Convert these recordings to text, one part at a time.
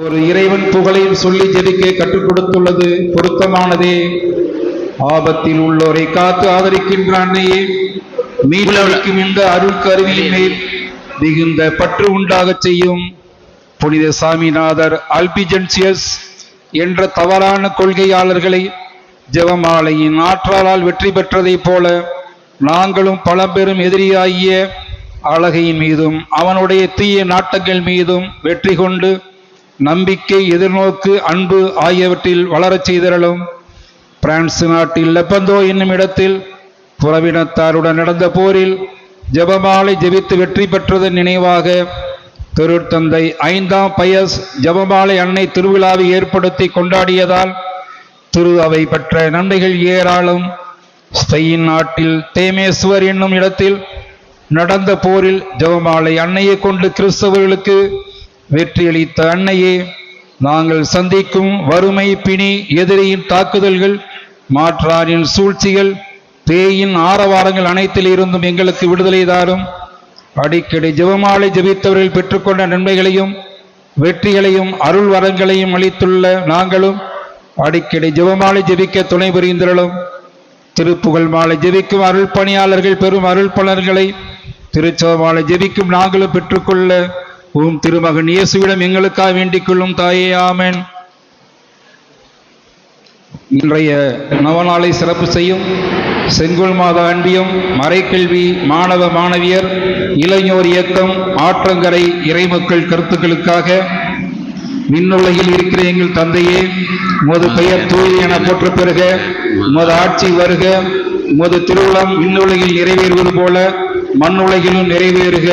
ஒரு இறைவன் புகழையும் சொல்லி ஜெபிக்க கற்றுக் கொடுத்துள்ளது பொருத்தமானதே. ஆபத்தில் உள்ளோரை காத்து ஆதரிக்கின்ற அன்னையே, மீளவிக்கும் இந்த அருள் கருவியின் மேல் மிகுந்த பற்று உண்டாகச் செய்யும். புனித சாமிநாதர் அல்பிஜென்சியஸ் என்ற தவறான கொள்கையாளர்களை ஜெபமாலையின் ஆற்றலால் வெற்றி பெற்றதைப் போல நாங்களும் பழம்பெரும் எதிரியாகிய அழகையின் மீதும் அவனுடைய தீய நாட்டங்கள் மீதும் வெற்றி கொண்டு நம்பிக்கை, எதிர்நோக்கு, அன்பு ஆகியவற்றில் வளரச் செய்தரலும். பிரான்ஸ் நாட்டில் லெப்பந்தோ என்னும் இடத்தில் புறவினத்தாருடன் நடந்த போரில் ஜெபமாலை ஜெபித்து வெற்றி பெற்றதன் நினைவாக திருத்தந்தை 5ஆம் பயஸ் ஜெபமாலை அன்னை திருவிழாவை ஏற்படுத்தி கொண்டாடியதால் திரு அவை பெற்ற நன்மைகள் ஏராளம். ஸ்பெயின் நாட்டில் தேமேசுவர் என்னும் இடத்தில் நடந்த போரில் ஜெபமாலை அன்னையை கொண்டு கிறிஸ்தவர்களுக்கு வெற்றியளித்த அன்னையே, நாங்கள் சந்திக்கும் வறுமை, பிணி, எதிரியின் தாக்குதல்கள், மாற்றாரின் சூழ்ச்சிகள், பேயின் ஆரவாரங்கள் அனைத்தில் இருந்தும் எங்களுக்கு விடுதலை தாரும். அடிக்கடி ஜெபமாலை ஜெபித்தவர்கள் பெற்றுக்கொண்ட நன்மைகளையும் வெற்றிகளையும் அருள் வரங்களையும் அளித்துள்ள நாங்களும் அடிக்கடி ஜெபமாலை ஜெபிக்க துணை புரிந்தருளும். திருப்புகழ் மாலை ஜெபிக்கும் அருள் பணியாளர்கள் பெறும் அருள் பலன்களை திருச்செபமாலை ஜெபிக்கும் நாங்களும் பெற்றுக்கொள்ள திருமகன் இயேசுவிடம் எங்களுக்காக வேண்டிக் கொள்ளும் தாயே. ஆமென். இன்றைய நவநாளை சிறப்பு செய்யும் செங்கோல் மாதா அன்பியம் மறைக்கல்வி மாணவ மாணவியர் இளைஞர் இயக்கம் ஆற்றங்கரை இறைமக்கள் கருத்துக்களுக்காக விண்ணுலகில் இருக்கிற எங்கள் தந்தையே, உமது பெயர் தூய் என போற்ற பெறுக, உமது ஆட்சி வருக, உமது திருவுளம் விண்ணுலகில் நிறைவேறுவது போல மண்ணுலகிலும் நிறைவேறுக.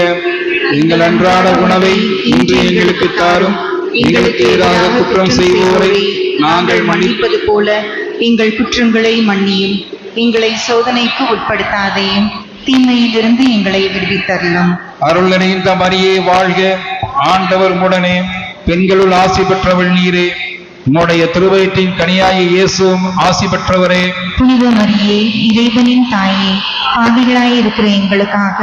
எங்கள் அன்றாட உணவை இன்று எங்களுக்கு தாரும். எங்களுக்கு எதிராக குற்றம் செய்வோரை நாங்கள் மன்னிப்பது போல எங்கள் குற்றங்களை மன்னியும். எங்களை சோதனைக்கு உட்படுத்தாதையும் தீமையிலிருந்து எங்களை விடுவித்தரலாம். அருள் நிறைந்த மரியே வாழ்க, ஆண்டவர் உடனே, பெண்களுள் ஆசி பெற்றவள் நீரே, உம்முடைய திருவயிற்றின் கனியாய இயேசுவும் ஆசி பெற்றவரே. புனித மரியே, இறைவனின் தாயே, பாவிகளாய் இருக்கிற எங்களுக்காக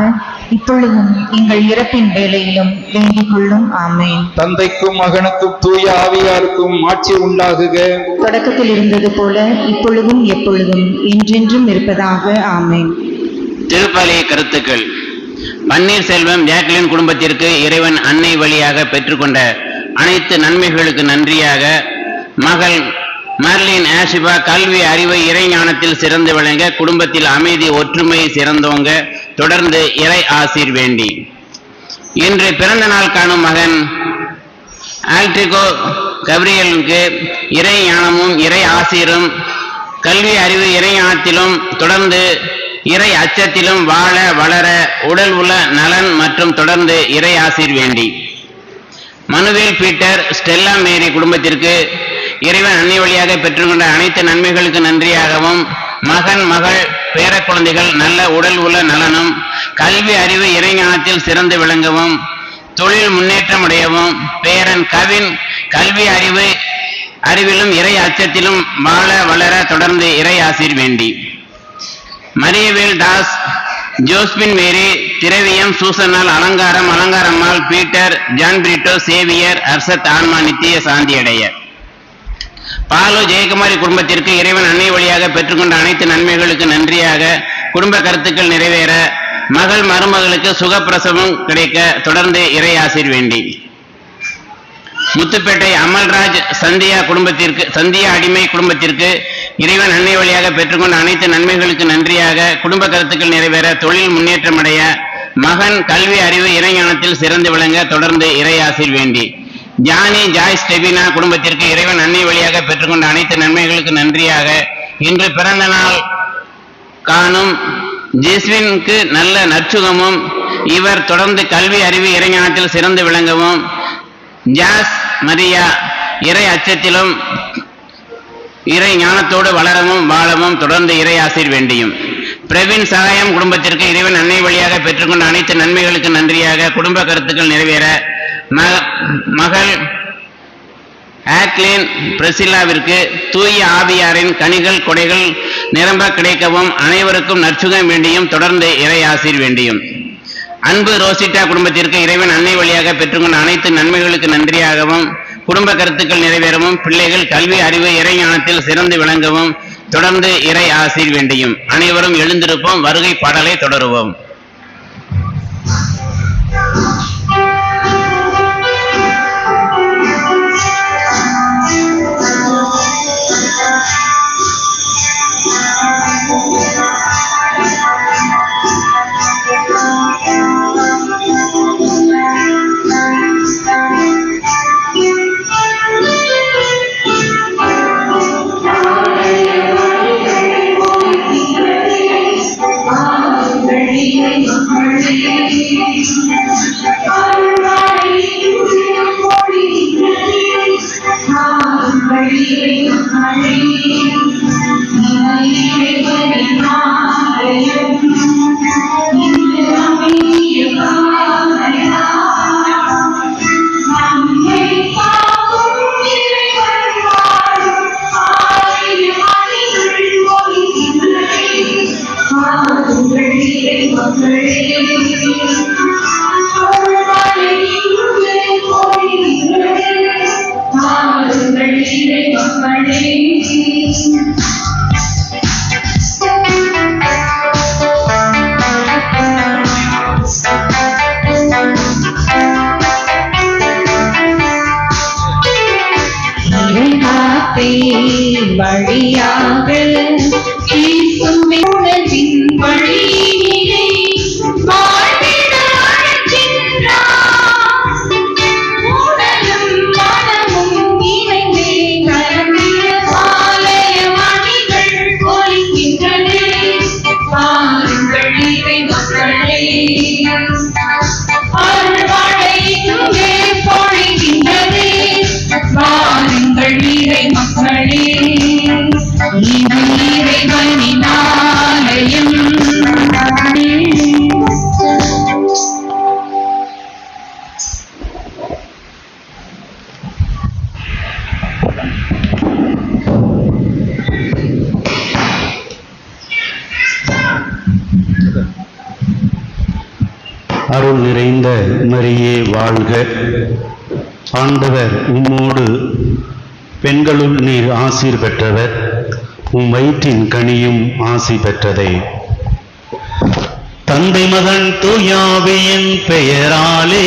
இப்பொழுதும் எங்கள் இறப்பின் வேளையிலும் வேண்டிக் கொள்ளும். ஆமென். தந்தைக்கும் மகனுக்கும் தூய ஆவியாருக்கும் ஆட்சி உண்டாகுக. தொடக்கத்தில் இருந்தது போல இப்பொழுதும் எப்பொழுதும் என்றென்றும் இருப்பதாக. ஆமென். திருப்பலி கருத்துக்கள். பன்னீர்செல்வம் ஜாக்லின் குடும்பத்திற்கு இறைவன் அன்னை வழியாக பெற்றுக்கொண்ட அனைத்து நன்மைகளுக்கு நன்றியாக மகள் மர்லின் ஆஷிபா கல்வி, அறிவை, இறைஞானத்தில் சிறந்து விளங்க, குடும்பத்தில் அமைதி, ஒற்றுமை சிறந்தோங்க, தொடர்ந்து இறை ஆசீர் வேண்டி இன்று பிறந்த நாள் காணும் மகன் ஆல்ட்ரிகோ கப்ரியலுக்கு இறை ஞானமும் இறை ஆசீரும், கல்வி, அறிவு, இறைஞானத்திலும் தொடர்ந்து இறை அச்சத்திலும் வாழ வளர, உடல் உள்ள நலன் மற்றும் தொடர்ந்து இறை ஆசீர் வேண்டி மனுவேல் பீட்டர் ஸ்டெல்லா மேரி குடும்பத்திற்கு இறைவன் அன்னை வழியாக பெற்றுக்கொண்ட அனைத்து நன்மைகளுக்கு நன்றியாகவும், மகன், மகள், பேர குழந்தைகள் நல்ல உடல் உள்ள நலனும், கல்வி, அறிவு, இறைஞானத்தில் சிறந்து விளங்கவும், தொழில் முன்னேற்றம் அடையவும், பேரன் கவின் கல்வி, அறிவிலும் இறை அச்சத்திலும் வாழ வளர தொடர்ந்து இறை ஆசீர் வேண்டி மரியவேல் தாஸ், ஜோஸ்பின் மேரி, திரவியம், சூசனால், Alangarammal, Peter, John Britto, Xavier, அர்சத் ஆன்மா நித்திய சாந்தி அடைய. பாலு ஜெயக்குமாரி குடும்பத்திற்கு இறைவன் அன்னை வழியாக பெற்றுக்கொண்ட அனைத்து நன்மைகளுக்கு நன்றியாக குடும்ப கருத்துக்கள் நிறைவேற, மகள், மருமகளுக்கு சுகப்பிரசவம் கிடைக்க தொடர்ந்து இறை ஆசீர் வேண்டி முத்துப்பேட்டை அமல்ராஜ் சந்தியா அடிமை குடும்பத்திற்கு இறைவன் அன்னை வழியாக பெற்றுக்கொண்ட அனைத்து நன்மைகளுக்கு நன்றியாக குடும்ப கருத்துக்கள் நிறைவேற, தொழில் முன்னேற்றம் அடைய, மகன், கல்வி, அறிவு, இறைஞானத்தில் சிறந்து விளங்க தொடர்ந்து இறை ஆசீர் வேண்டி ஜானி ஜாய்ஸ் டெபினா குடும்பத்திற்கு இறைவன் அன்னை வழியாக பெற்றுக்கொண்ட அனைத்து நன்மைகளுக்கு நன்றியாக இன்று பிறந்த நாள் காணும் ஜெஸ்வினுக்கு நல்ல நற்சுகமும், இவர் தொடர்ந்து கல்வி, அறிவு, இறைஞானத்தில் சிறந்து விளங்கவும், ஜாஸ் மரியா இறை அச்சத்திலும் இறை ஞானத்தோடு வளரவும் வாழவும் தொடர்ந்து இறை ஆசீர் வேண்டியும் பிரவீன் சகாயம் குடும்பத்திற்கு இறைவன் அன்னை வழியாக பெற்றுக்கொண்ட அனைத்து நன்மைகளுக்கு நன்றியாக குடும்ப கருத்துக்கள் நிறைவேற, மகள் ஆக்லின் பிரிசில்லாவிற்கு தூய ஆவியாரின் கனிகள், கொடைகள் நிரம்ப கிடைக்கவும், அனைவருக்கும் நற்சுகம் வேண்டியும் தொடர்ந்து இறை ஆசீர் வேண்டியும் அன்பு ரோசிட்டா குடும்பத்திற்கு இறைவன் அன்னை வழியாக பெற்றுக்கொண்ட அனைத்து நன்மைகளுக்கு நன்றியாகவும், குடும்ப கருத்துக்கள் நிறைவேறவும் பிள்ளைகள் கல்வி அறிவு இறை ஞானத்தில் சிறந்து விளங்கவும் தொடர்ந்து இறை ஆசீர் வேண்டியும் அனைவரும் எழுந்திருப்போம். வருகை பாடலை தொடருவோம். வழியாக வீசும் உணவின் வழியிலே வாழ்ந்திட அழைக்கின்றார். உடலும் மனமும் இணைந்தே கலந்திட ஆலய மணிகள் ஒலிக்கின்றன. பாருங்கள் இறை மக்களே, அருள்வாழை இங்கே பொழிகின்றது. பாருங்கள் இறை மக்களே, இது இறைவனின் ஆலயம். அருள் நிறைந்த மரியே வாழ்க. ஆண்டவர் உம்மோடு பெண்களுள் நீர் ஆசீர் பெற்றவர், உம் வயிற்றின் கனியும் ஆசி பெற்றதே. தந்தை மகன் தூயாவியின் பெயராலே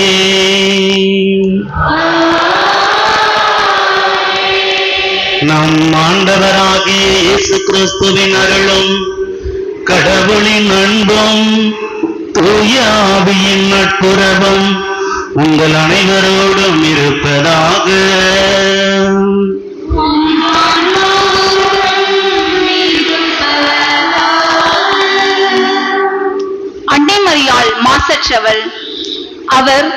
நம் ஆண்டவராகிய இயேசு கிறிஸ்துவின் அருளும் கடவுளின் அன்பும் தூயாவியின் நட்புறவும் உங்கள் அனைவரோடும் இருப்பதாக. அன்னை மரியாள் மாசற்றவள். அவர்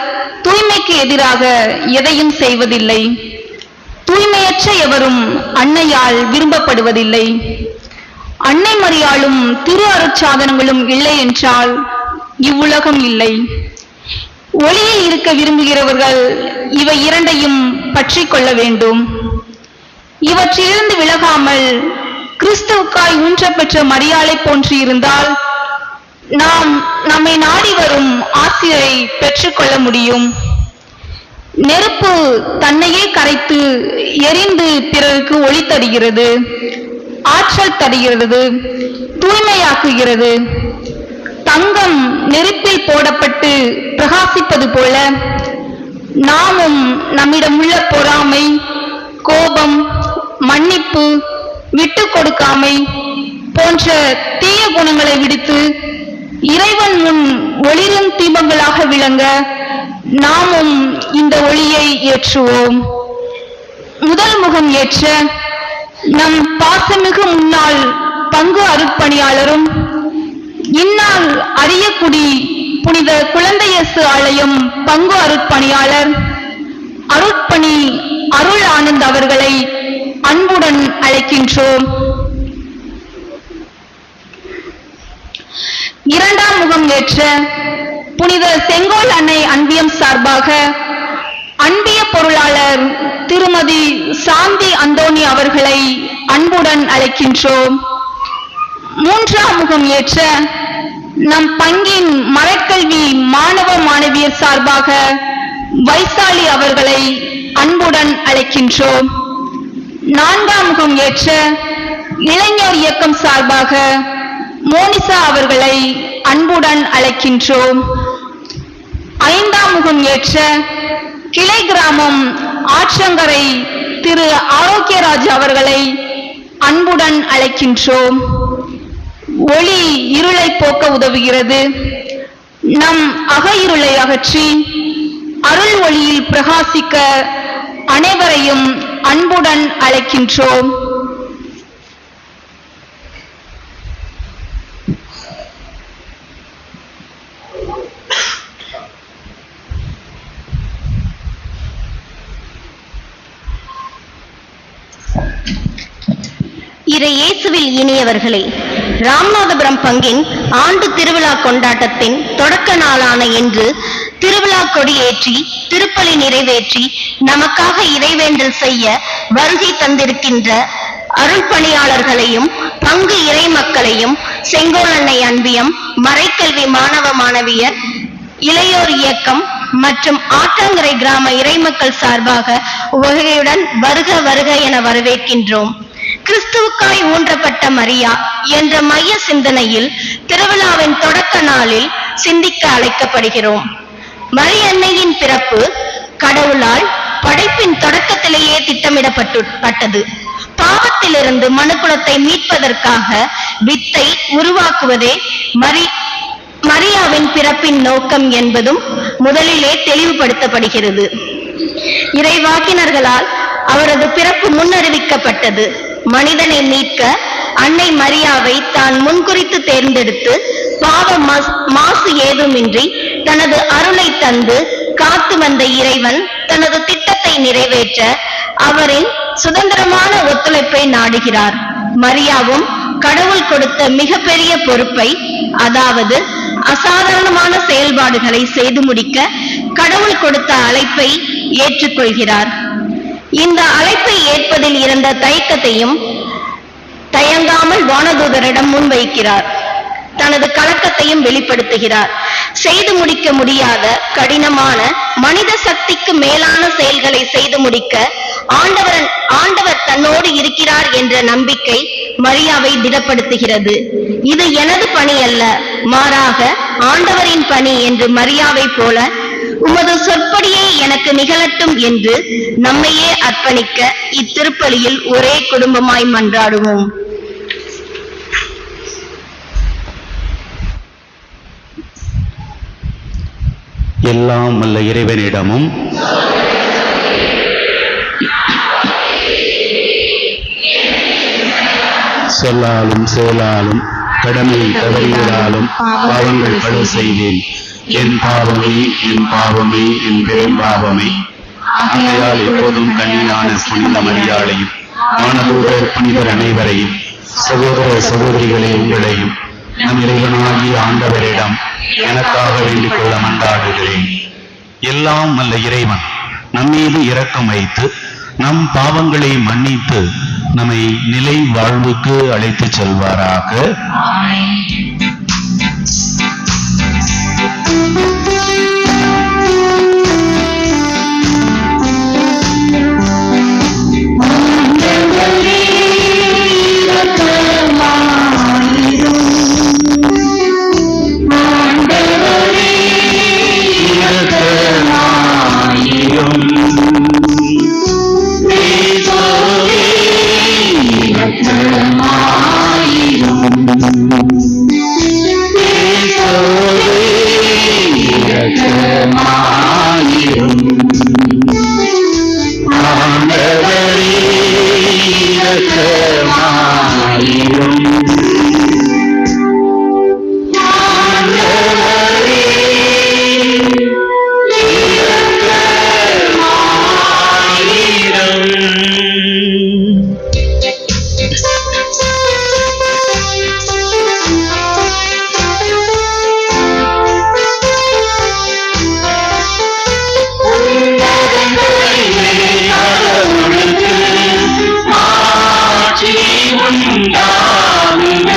தூய்மைக்கு எதிராக எதையும் செய்வதில்லை. தூய்மையற்ற எவரும் அன்னையால் விரும்பப்படுவதில்லை. அன்னை மரியாளும் திரு அருட்சாதனங்களும் இல்லை என்றால் இவ்வுலகம் இல்லை. ஒளியில் இருக்க விரும்புகிறவர்கள் இவை இரண்டையும் பற்றி கொள்ள வேண்டும். இவற்றிலிருந்து விலகாமல் கிறிஸ்துவுக்காய் ஊன்றப்பெற்ற மரியாளை போன்று இருந்தால் நாம் நம்மை நாடி வரும் ஆசிரை பெற்றுக்கொள்ள முடியும். நெருப்பு தன்னையே கரைத்து எரிந்து பிறருக்கு ஒளி தருகிறது, ஆற்றல் தருகிறது, தூய்மையாக்குகிறது. தங்கம் நெருப்பில் போடப்பட்டு பிரகாசிப்பது போல நாமும் நம்மிடமுள்ள பொறாமை, கோபம், மன்னிப்பு, விட்டு கொடுக்காமை போன்ற தீய குணங்களை விடுத்து இறைவன் முன் ஒளிரும் தீபங்களாக விளங்க நாமும் இந்த ஒளியை ஏற்றுவோம். முதல் முகம் ஏற்ற நம் பாசமிகு முன்னாள் பங்கு அருட்பணியாளரும் இந்நாள் அரியக்குடி புனித குழந்தையேசு ஆலயம் பங்கு அருட்பணியாளர் அருட்பணி அருள் ஆனந்த் அவர்களை அன்புடன் அழைக்கின்றோம். இரண்டாம் முகம் ஏற்ற புனித செங்கோல் அன்னை அன்பியம் சார்பாக அன்பிய பொருளாளர் திருமதி சாந்தி அந்தோணி அவர்களை அன்புடன் அழைக்கின்றோம். மூன்றாம் முகம் ஏற்ற நம் பங்கின் மரக்கல்வி மாணவ மாணவியர் சார்பாக வைசாலி அவர்களை அன்புடன் அழைக்கின்றோம். 4ஆம் முகம் ஏற்ற இளைஞர் இயக்கம் சார்பாக மோனிசா அவர்களை அன்புடன் அழைக்கின்றோம். 5ஆம் முகம் ஏற்ற கிளை கிராமம் ஆற்றங்கரை திரு ஆரோக்கியராஜ் அவர்களை அன்புடன் அழைக்கின்றோம். ஒளி இருளை போக்க உதவுகிறது. நம் அக இருளை அகற்றி அருள் ஒளியில் பிரகாசிக்க அனைவரையும் அன்புடன் அழைக்கின்றோம். இறை இயேசுவில் இனியவர்களே, ராமநாதபுரம் பங்கின் ஆண்டு திருவிழா கொண்டாட்டத்தின் தொடக்க நாளான இன்று திருவிழா கொடி ஏற்றி திருப்பலி நிறைவேற்றி நமக்காக இறைவேண்டல் செய்ய வருகை தந்திருக்கின்ற அருள் பணியாளர்களையும் பங்கு இறை மக்களையும் செங்கோலன்னை அன்பியம், மறைக்கல்வி மாணவ மாணவியர், இளையோர் இயக்கம் மற்றும் ஆற்றங்கரை கிராம இறைமக்கள் சார்பாக உவகையுடன் வருக வருக என வரவேற்கின்றோம். கிறிஸ்துவுக்காய் ஊன்றப்பட்ட மரியா என்ற மைய சிந்தனையில் திருவிழாவின் தொடக்க நாளில் சிந்திக்க அழைக்கப்படுகிறோம். மரியன்னையின் பிறப்பு கடவுளால் படைப்பின் தொடக்கத்திலேயே திட்டமிடப்பட்டது. பாவத்திலிருந்து மனுக்குலத்தை மீட்பதற்காக வித்தை உருவாக்குவதே மரியாவின் பிறப்பின் நோக்கம் என்பதும் முதலிலே தெளிவுபடுத்தப்படுகிறது. இறைவாக்கினர்களால் அவரது பிறப்பு முன்னறிவிக்கப்பட்டது. மனிதனை மீட்க அன்னை மரியாவை தான் முன்குறித்து தேர்ந்தெடுத்து பாவ மாசு ஏதுமின்றி தனது அருளை தந்து காத்து வந்த இறைவன் தனது திட்டத்தை நிறைவேற்ற அவரின் சுதந்திரமான ஒத்துழைப்பை நாடுகிறார். மரியாவும் கடவுள் கொடுத்த மிகப்பெரிய பொறுப்பை, அதாவது அசாதாரணமான செயல்பாடுகளை செய்து முடிக்க கடவுள் கொடுத்த அழைப்பை ஏற்றுக்கொள்கிறார். இந்த அழைப்பை ஏற்பதில் இருந்த தயக்கத்தையும் தயங்காமல் வானதூதரிடம் முன்வைக்கிறார். தனது கலக்கத்தையும் வெளிப்படுத்துகிறார். செய்து முடிக்க முடியாத கடினமான மனித சக்திக்கு மேலான செயல்களை செய்து முடிக்க ஆண்டவர் தன்னோடு இருக்கிறார் என்ற நம்பிக்கை மரியாவை திடப்படுத்துகிறது. இது எனது பணி அல்ல, மாறாக ஆண்டவரின் பணி என்று மரியாவை போல உமது சொற்படியே எனக்கு நிகழட்டும் என்று நம்மையே அர்ப்பணிக்க இத்திருப்பலியில் ஒரே குடும்பமாய் மன்றாடுவோம். எல்லாம் வல்ல இறைவனிடமும் சொல்லாலும் செயலாலும் கடமை தவறியதாலும் பாவங்கள் பல செய்தேன். என் பாவமே என் பாவமே என் பெரும் பாவமே. ஆகையால் எப்போதும் கண்ணியான புனித மரியாளையும் வானதூதர் புனிதர் அனைவரையும் சகோதர சகோதரிகளை உங்களையும் நம் இறைவனாகிய ஆண்டவரிடம் எனக்காக வேண்டிக் கொள்ள மன்றாடுகிறேன். எல்லாம் வல்ல இறைவன் நம்மீது இரக்கம் வைத்து நம் பாவங்களை மன்னித்து நம்மை நிலை வாழ்வுக்கு அழைத்துச் செல்வாராக. உண்டாகுக.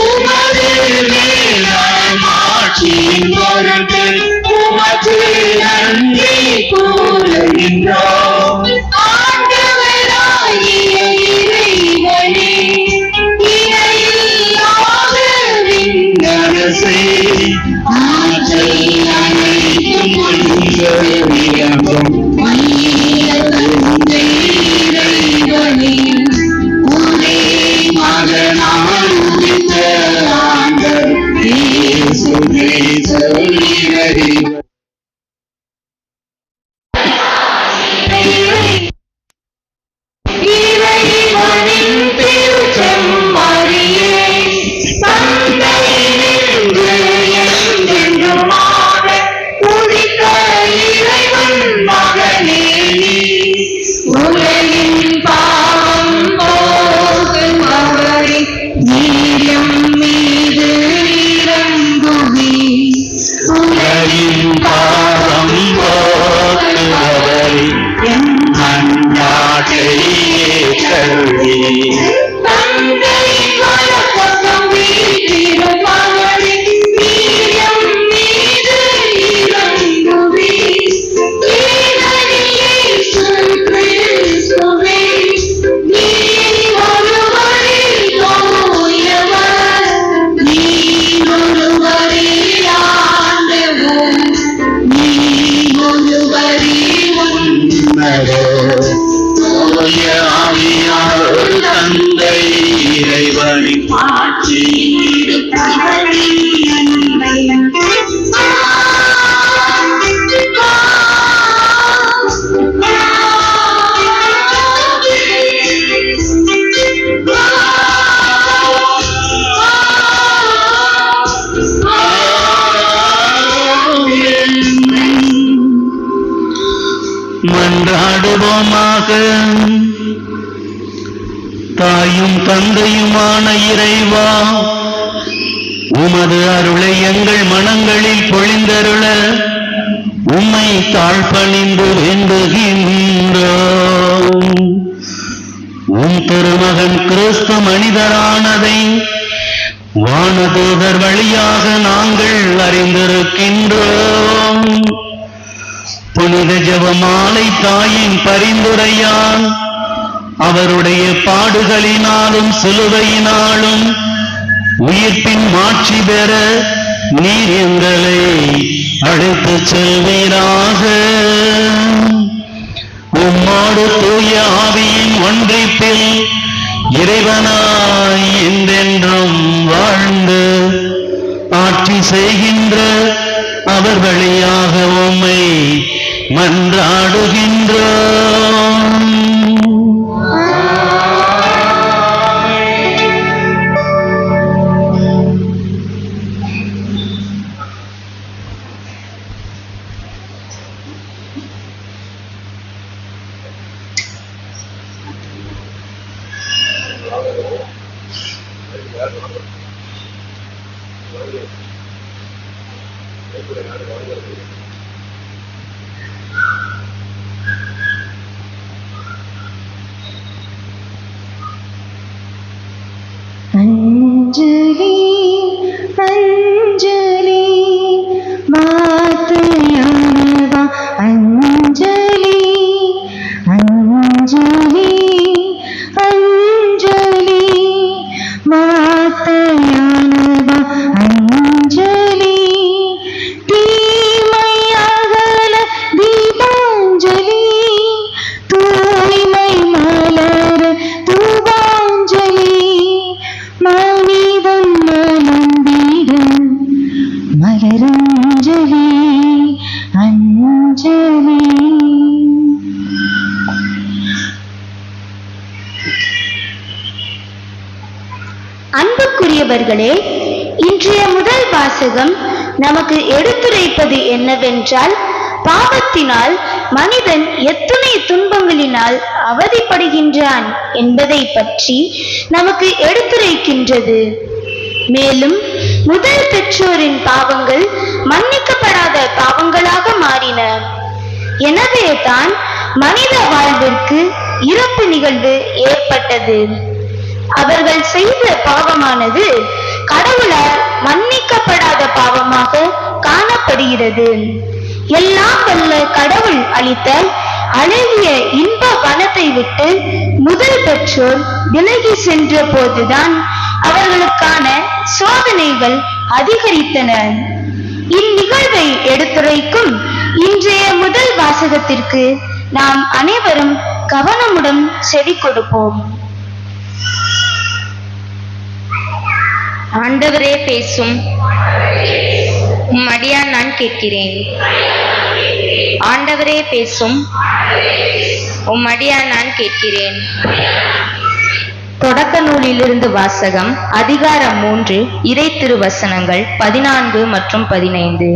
உமது வேளாண் ஆட்சியின் பொருட்டு உமக்கு நன்றி கூறுகின்றோம். ஆண்டவராகிய இறைவனே, இணையில்லாத அரசே, ஆற்றல் அனைத்தும் உங்களிடமும் தந்தை இறைவனே, ஒரே மகனாய் உதித்த ஆண்டவர் இயேசு கிறிஸ்து இறைவன். இறைவனின் திருச்செம்மறியே, தந்தையினின்று என்றென்றுமாக உதித்த இறைவன் மகனே நீ. உலகின் பாவம் போக்குபவரே, நீயம் மீது இறங்குவி. உலகின் பாவம் போக்குபவரே, அந்நாட்டை ஏற்றருளி. தந்தை வலப்பக்கம் வீற்றிருப்பவரே, நீயம் மீது இறங்குவி. இறையேசு கிறிஸ்துவே, நீர் ஒருவரே தூயவர், நீர் ஒருவரே ஆண்டவர், நீர் ஒருவரே தூய ஆவியார் தந்தை இறைவனின் ஆட்சியில் இருப்பவரே. மன்றாடுவோமாக. தாயும் தந்தையுமான இறைவா, உமது அருளை எங்கள் மனங்களில் பொழிந்தருள உம்மை தாழ்பணிந்து வேண்டுகின்றோம். உம் திருமகன் கிறிஸ்து மனிதரானதை வானதூதர் வழியாக நாங்கள் அறிந்திருக்கின்றோம். புனித ஜெபமாலை தாயின் பரிந்துரையால் அவருடைய பாடுகளினாலும் சிலுவையினாலும் உயிர்ப்பின் மாட்சி பெற நீர் எங்களை அழைத்துச் செல்வீராக. உம்மோடு தூய ஆவியின் ஒன்றிப்பில் இறைவனாய் என்றென்றும் வாழ்ந்து ஆட்சி செய்கின்ற அவர் வழியாக உம்மை மன்றாடுகின்றோம். அஞ்சலி அஞ்சலி வார்த்தையானவா அஞ்சலி அஞ்சலி அஞ்சலி வார்த்தையானவா அஞ்சலி தீமையகல தீபாஞ்சலி தூய்மை மலர தூபாஞ்சலி மனிதன் மலர்ந்திட மலரஞ்சலி அஞ்சலி. அன்புக்குரியவர்களே, இன்றைய முதல் வாசகம் நமக்கு எடுத்துரைப்பது என்னவென்றால், பாவத்தினால் மனிதன் எத்துணை துன்பங்களினால் அவதிப்படுகின்றான் என்பதை பற்றி நமக்கு எடுத்துரைக்கின்றது. மேலும் முதல் பெற்றோரின் பாவங்கள் மன்னிக்கப்படாத பாவங்களாக மாறின. எனவே தான் மனித வாழ்விற்கு இறப்பு நிகழ்வு ஏற்பட்டது. அவர்கள் செய்த பாவமானது கடவுளால் மன்னிக்கப்படாத பாவமாக காணப்படுகிறது. எல்லாம் வல்ல கடவுள் அளித்த அழகிய இன்ப வனத்தை விட்டு முதல் பெற்றோர் விலகி சென்ற போதுதான் அவர்களுக்கான சோதனைகள் அதிகரித்தன. இந்நிகழ்வை எடுத்துரைக்கும் இன்றைய முதல் வாசகத்திற்கு நாம் அனைவரும் கவனமுடன் செவி கொடுப்போம். ஆண்டவரே பேசும், உம்மடியான் நான் கேட்கிறேன். ஆண்டவரே பேசும், உம்மடியான் நான் கேட்கிறேன். தொடக்க நூலிலிருந்து வாசகம். அதிகாரம் 3, இறை திருவசனங்கள் 14 மற்றும் 15.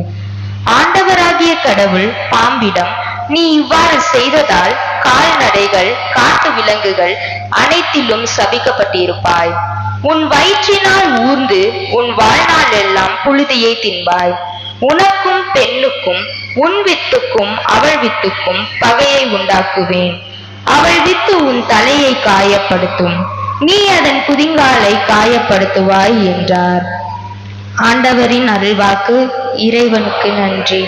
ஆண்டவராகிய கடவுள் பாம்பிடம், நீ இவ்வாறு செய்ததால் கால்நடைகள், காட்டு விலங்குகள் அனைத்திலும் சபிக்கப்பட்டிருப்பாய். உன் வயிற்றினால் ஊர்ந்து உன் வாழ்நாள் எல்லாம் புழுதியை தின்பாய். உனக்கும் பெண்ணுக்கும் உன் வித்துக்கும் அவள் வித்துக்கும் பகையை உண்டாக்குவேன். அவள் வித்து உன் தலையை காயப்படுத்தும், நீ அதன் குதிங்காலை காயப்படுத்துவாய் என்றார். ஆண்டவரின் அருள்வாக்கு. இறைவனுக்கு நன்றி.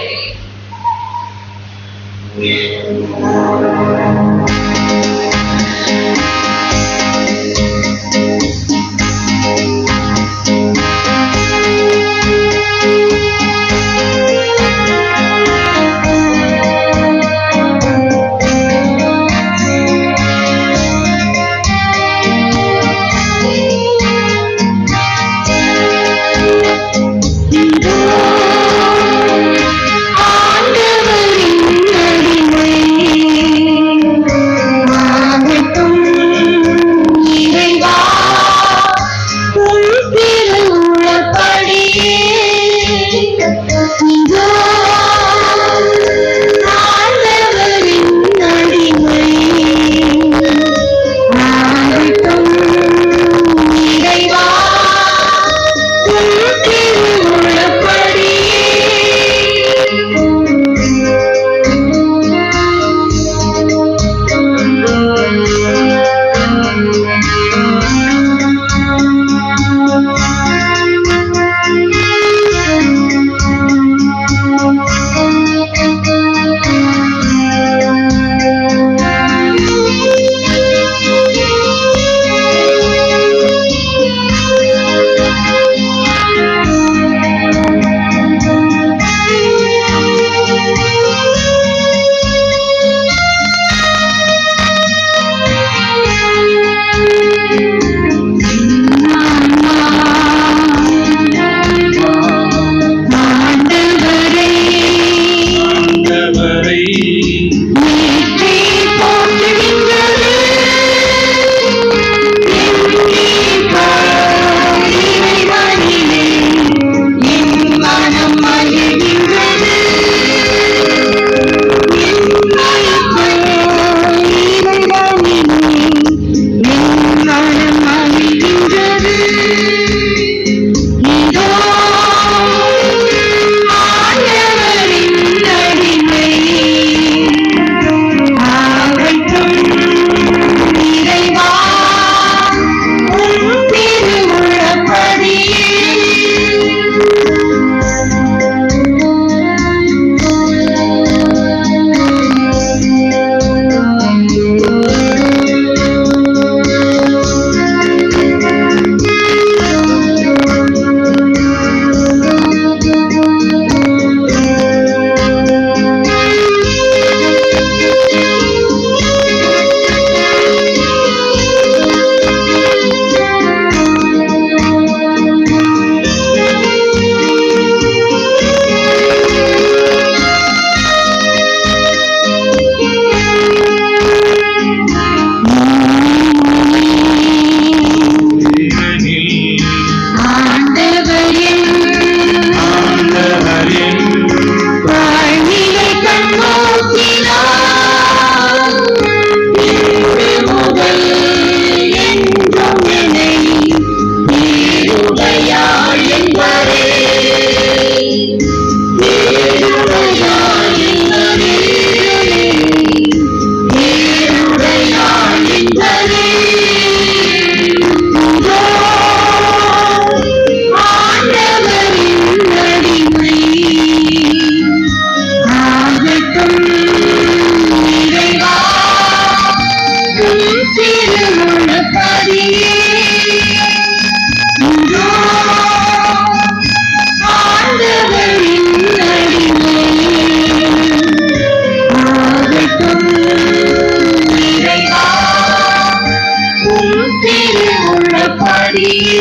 மரியே.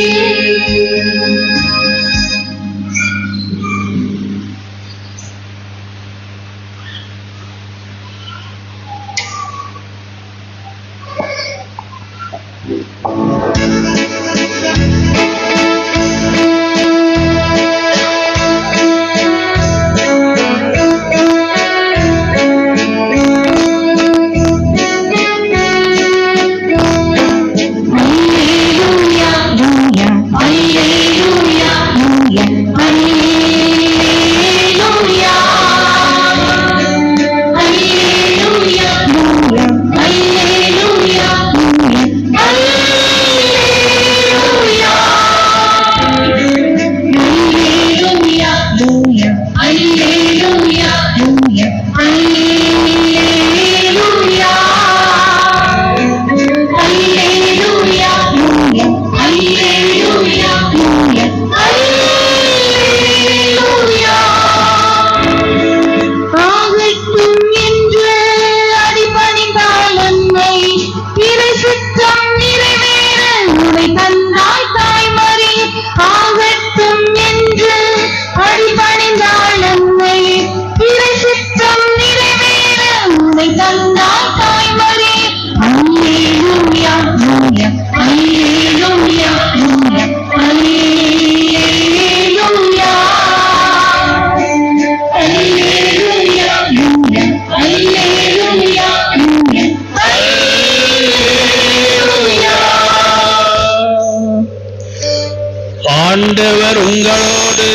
ஆண்டவர் உங்களோடு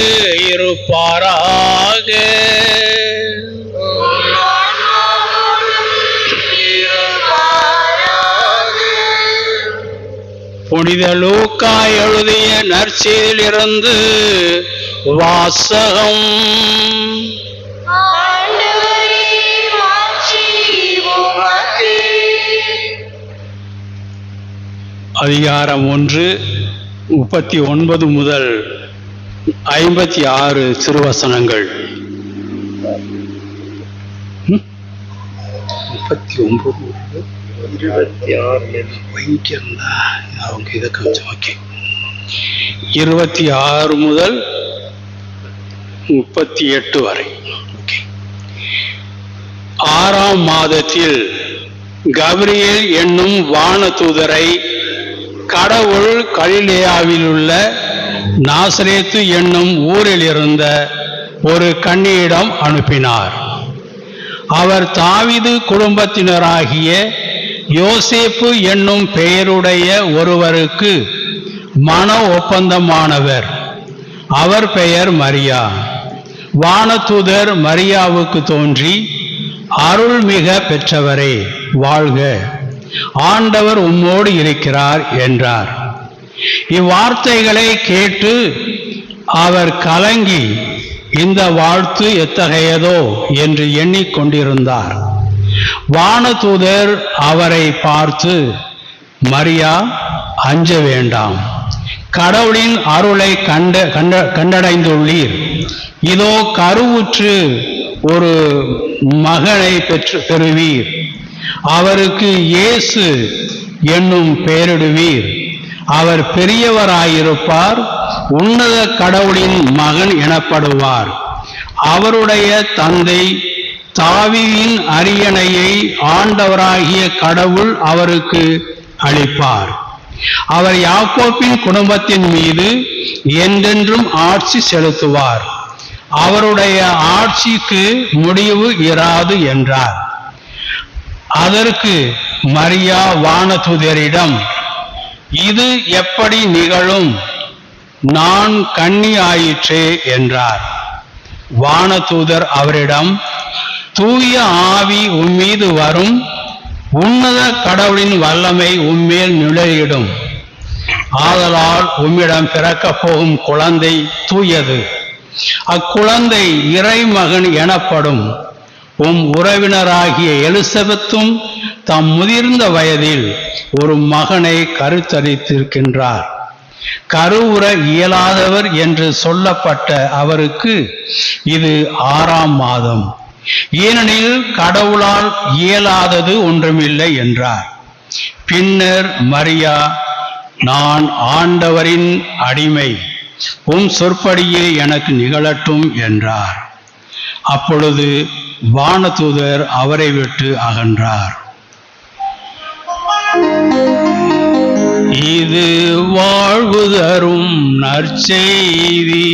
இருப்பாராக. புனித லூக்கா எழுதிய நற்செய்தியிலிருந்து வாசகம். அதிகாரம் 1 39 முதல் 56 திருவசனங்கள். 26 முதல் 38 வரை. ஆறாம் மாதத்தில் கபிரியேல் என்னும் வானதூதரை கடவுள் கலிலேயாவில் உள்ள நாசரேத்து என்னும் ஊரில் இருந்த ஒரு கன்னியிடம் அனுப்பினார். அவர் தாவீது குடும்பத்தினராகிய யோசேப்பு என்னும் பெயருடைய ஒருவருக்கு மன ஒப்பந்தமானவர். அவர் பெயர் மரியா. வானதூதர் மரியாவுக்கு தோன்றி, அருள்மிக பெற்றவரே வாழ்க, ஆண்டவர் உம்மோடு இருக்கிறார் என்றார். இவ்வார்த்தைகளை கேட்டு அவர் கலங்கி, இந்த வாழ்த்து எத்தகையதோ என்று எண்ணிக்கொண்டிருந்தார். வானதூதர் அவரை பார்த்து, மரியா, அஞ்ச வேண்டாம், கடவுளின் அருளை கண்டடைந்துள்ளீர். இதோ கருவுற்று ஒரு மகனை பெறுவீர். அவருக்கு இயேசு என்னும் பெயரிடுவீர். அவர் பெரியவராயிருப்பார், உன்னத கடவுளின் மகன் எனப்படுவார். அவருடைய தந்தை தாவீதின் அரியணையை ஆண்டவராகிய கடவுள் அவருக்கு அளிப்பார். அவர் யாக்கோபின் குடும்பத்தின் மீது என்றென்றும் ஆட்சி செலுத்துவார். அவருடைய ஆட்சிக்கு முடிவு இராது என்றார். அதற்கு மரியா வானதூதரிடம், இது எப்படி நிகழும்? நான் கன்னி ஆயிற்றே என்றார். வானதூதர் அவரிடம், தூய ஆவி உம்மீது வரும், உன்னத கடவுளின் வல்லமை உம்மேல் நிழலிடும். ஆதலால் உம்மிடம் பிறக்கப் போகும் குழந்தை தூயது. அக்குழந்தை இறைமகன் எனப்படும். உம் உறவினராகிய எலிசபெத்தும் தம் முதிர்ந்த வயதில் ஒரு மகனை கருத்தரித்திருக்கின்றார். கருவுற இயலாதவர் என்று சொல்லப்பட்ட அவருக்கு இது 6ஆம் மாதம். ஏனெனில் கடவுளால் இயலாதது ஒன்றுமில்லை என்றார். பின்னர் மரியா நான் ஆண்டவரின் அடிமை, உம் சொற்படியே எனக்கு நிகழட்டும் என்றார். அப்பொழுது வானதூதர் அவரை விட்டு அகன்றார். இது வாழ்வு தரும் நற்செய்தி.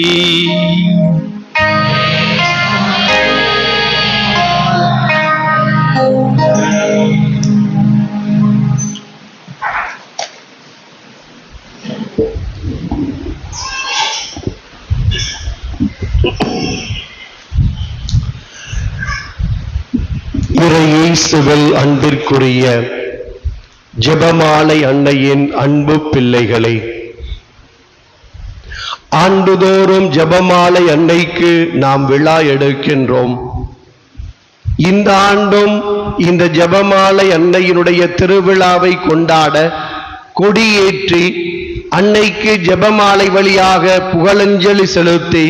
இயேசுவில் அன்பிற்குரிய ஜெபமாலை அன்னையின் அன்பு பிள்ளைகளே, ஆண்டுதோறும் ஜெபமாலை அன்னைக்கு நாம் விழா எடுக்கின்றோம். இந்த ஆண்டும் இந்த ஜெபமாலை அன்னையினுடைய திருவிழாவை கொண்டாட கொடியேற்றி அன்னைக்கு ஜெபமாலை வழியாக புகழஞ்சலி செலுத்தி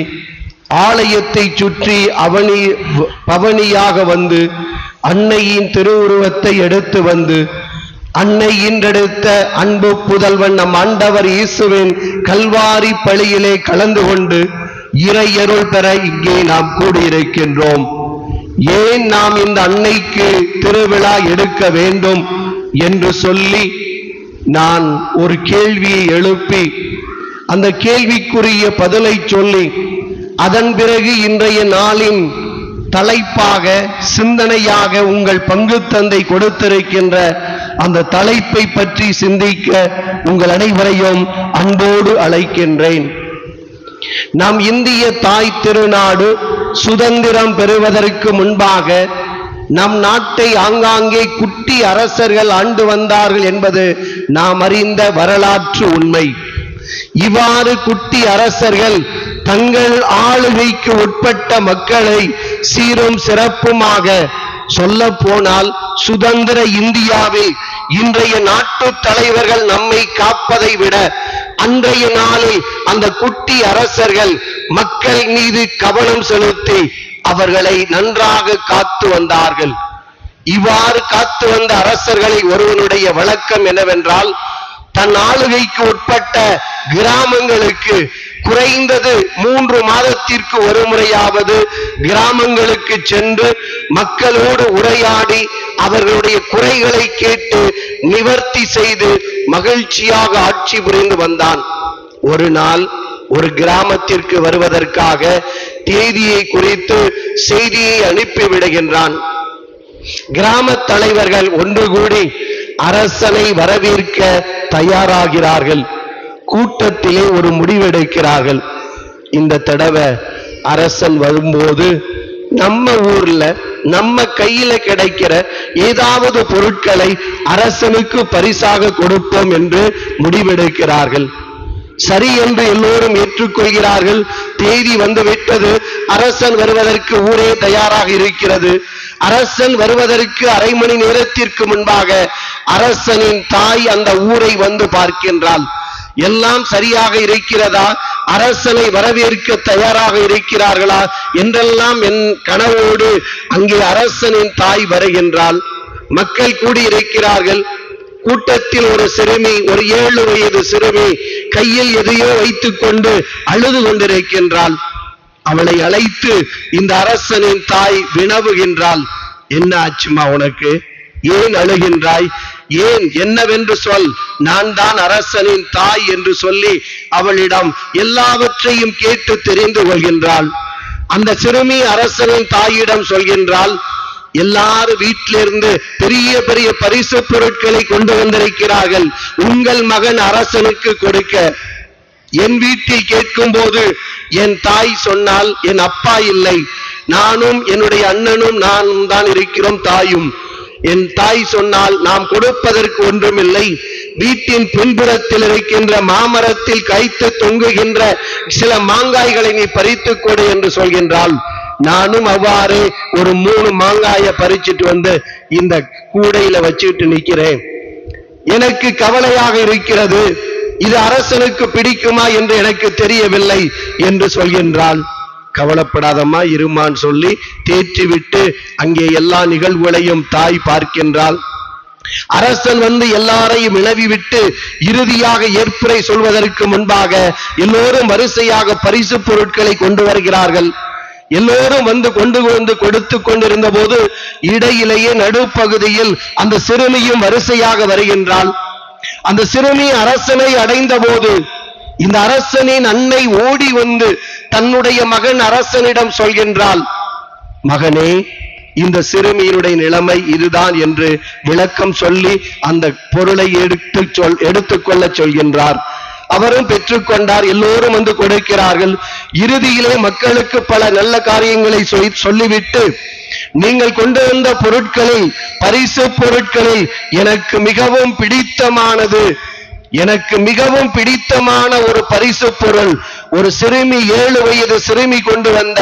ஆலயத்தை சுற்றி பவனியாக வந்து அன்னையின் திருவுருவத்தை எடுத்து வந்து அன்னை ஈன்றெடுத்த அன்பு புதல்வன் நம் ஆண்டவர் இயேசுவின் கல்வாரி பலியிலே கலந்து கொண்டு இறையருள் பெற இங்கே நாம் கூடியிருக்கின்றோம். ஏன் நாம் இந்த அன்னைக்கு திருவிழா எடுக்க வேண்டும் என்று சொல்லி நான் ஒரு கேள்வியை எழுப்பி அந்த கேள்விக்குரிய பதிலை சொல்லி அதன் பிறகு இன்றைய நாளின் தலைப்பாக சிந்தனையாக உங்கள் பங்கு தந்தை கொடுத்திருக்கின்ற அந்த தலைப்பை பற்றி சிந்திக்க உங்கள் அனைவரையும் அன்போடு அழைக்கின்றேன். நம் இந்திய தாய் திருநாடு சுதந்திரம் பெறுவதற்கு முன்பாக நம் நாட்டை ஆங்காங்கே குட்டி அரசர்கள் ஆண்டு வந்தார்கள் என்பது நாம் அறிந்த வரலாற்று உண்மை. இவ்வாறு குட்டி அரசர்கள் தங்கள் ஆளுகைக்கு உட்பட்ட மக்களை சீரும் சிறப்புமாக சொல்ல போனால் சுதந்திர இந்தியாவில் இன்றைய நாட்டு தலைவர்கள் நம்மை காப்பதை விட அன்றைய நாளில் அந்த குட்டி அரசர்கள் மக்கள் மீது கவனம் செலுத்தி அவர்களை நன்றாக காத்து வந்தார்கள். இவ்வாறு காத்து வந்த அரசர்களில் ஒருவனுடைய வழக்கம் என்னவென்றால், தன் ஆளுகைக்கு உட்பட்ட கிராமங்களுக்கு குறைந்தது 3 மாதத்திற்கு ஒரு முறையாவது கிராமங்களுக்கு சென்று மக்களோடு உரையாடி அவர்களுடைய குறைகளை கேட்டு நிவர்த்தி செய்து மகிழ்ச்சியாக ஆட்சி புரிந்து வந்தான். ஒரு நாள் ஒரு கிராமத்திற்கு வருவதற்காக தேதியை குறித்து செய்தியை அனுப்பிவிடுகின்றான். கிராம தலைவர்கள் ஒன்று கூடி அரசனை வரவேற்க தயாராகிறார்கள். கூட்டத்திலே ஒரு முடிவெடுக்கிறார்கள். இந்த தடவை அரசன் வரும்போது நம்ம ஊர்ல நம்ம கையில கிடைக்கிற ஏதாவது பொருட்களை அரசனுக்கு பரிசாக கொடுப்போம் என்று முடிவெடுக்கிறார்கள். சரி என்று எல்லோரும் ஏற்றுக்கொள்கிறார்கள். தேதி வந்துவிட்டது. அரசன் வருவதற்கு ஊரே தயாராக இருக்கிறது. அரசன் வருவதற்கு அரை மணி நேரத்திற்கு முன்பாக அரசனின் தாய் அந்த ஊரை வந்து பார்க்கின்றாள். எல்லாம் சரியாக இருக்கிறதா, அரசனை வரவேற்க தயாராக இருக்கிறார்களா என்றெல்லாம் என் கனவோடு அங்கே அரசனின் தாய் வருகின்றாள். மக்கள் கூடியிருக்கிறார்கள். கூட்டத்தில் ஒரு சிறுமி, ஒரு 7 வயது சிறுமி கையில் எதையோ வைத்துக் கொண்டு அழுது கொண்டிருக்கின்றாள். அவளை அழைத்து இந்த அரசனின் தாய் வினவுகின்றாள். என்ன ஆச்சுமா உனக்கு? ஏன் அழுகின்றாய்? ஏன் என்னவென்று சொல், நான் தான் அரசனின் தாய் என்று சொல்லி அவளிடம் எல்லாவற்றையும் கேட்டு தெரிந்து கொள்கின்றாள். அந்த சிறுமி அரசனின் தாயிடம் சொல்கின்றாள், எல்லாரும் வீட்டிலிருந்து பெரிய பெரிய பரிசு பொருட்களை கொண்டு வந்திருக்கிறார்கள் உங்கள் மகன் அரசனுக்கு கொடுக்க. என் வீட்டில் கேட்கும் போது என் தாய் சொன்னால் என் அப்பா இல்லை, நானும் என்னுடைய அண்ணனும் நானும் தான் இருக்கிறோம் தாயும். என் தாய் சொன்னால் நாம் கொடுப்பதற்கு ஒன்றுமில்லை, வீட்டின் பின்புறத்தில் இருக்கின்ற மாமரத்தில் கைத்து தொங்குகின்ற சில மாங்காய்களை நீ பறித்துக் கொடு என்று சொல்கின்றாள். நானும் அவ்வாறு ஒரு 3 மாங்காயை பறிச்சிட்டு வந்து இந்த கூடையில வச்சுட்டு நிக்கிறேன். எனக்கு கவலையாக இருக்கிறது, இது அரசனுக்கு பிடிக்குமா என்று எனக்கு தெரியவில்லை என்று சொல்கின்றாள். கவலைப்படாதம்மா இருமான்னு சொல்லி தேற்றிவிட்டு அங்கே எல்லா நிகழ்வுகளையும் தாய் பார்க்கின்றாள். அரசன் வந்து எல்லாரையும் இழவி விட்டு இறுதியாக ஏற்புரை சொல்வதற்கு முன்பாக எல்லோரும் வரிசையாக பரிசு பொருட்களை கொண்டு வருகிறார்கள். எல்லோரும் வந்து கொடுத்து கொண்டிருந்த போது இடையிலேயே நடுப்பகுதியில் அந்த சிறுமியும் வரிசையாக வருகின்றாள். அந்த சிறுமி அரசனை அடைந்த போது இந்த அரசனின் அன்னை ஓடி வந்து தன்னுடைய மகன் அரசனிடம் சொல்கின்றாள், மகனே, இந்த சிறுமியினுடைய நிலைமை இதுதான் என்று விளக்கம் சொல்லி அந்த பொருளை எடுத்துக்கொள்ள சொல்கின்றார். அவரும் பெற்றுக்கொண்டார். எல்லோரும் வந்து கொடுக்கிறார்கள். இறுதியிலே மக்களுக்கு பல நல்ல காரியங்களை சொல்லிவிட்டு, நீங்கள் கொண்டு வந்த பொருட்களில், பரிசு பொருட்களில் எனக்கு மிகவும் பிடித்தமான ஒரு பரிசு பொருள், ஒரு சிறுமி, 7 வயது சிறுமி கொண்டு வந்த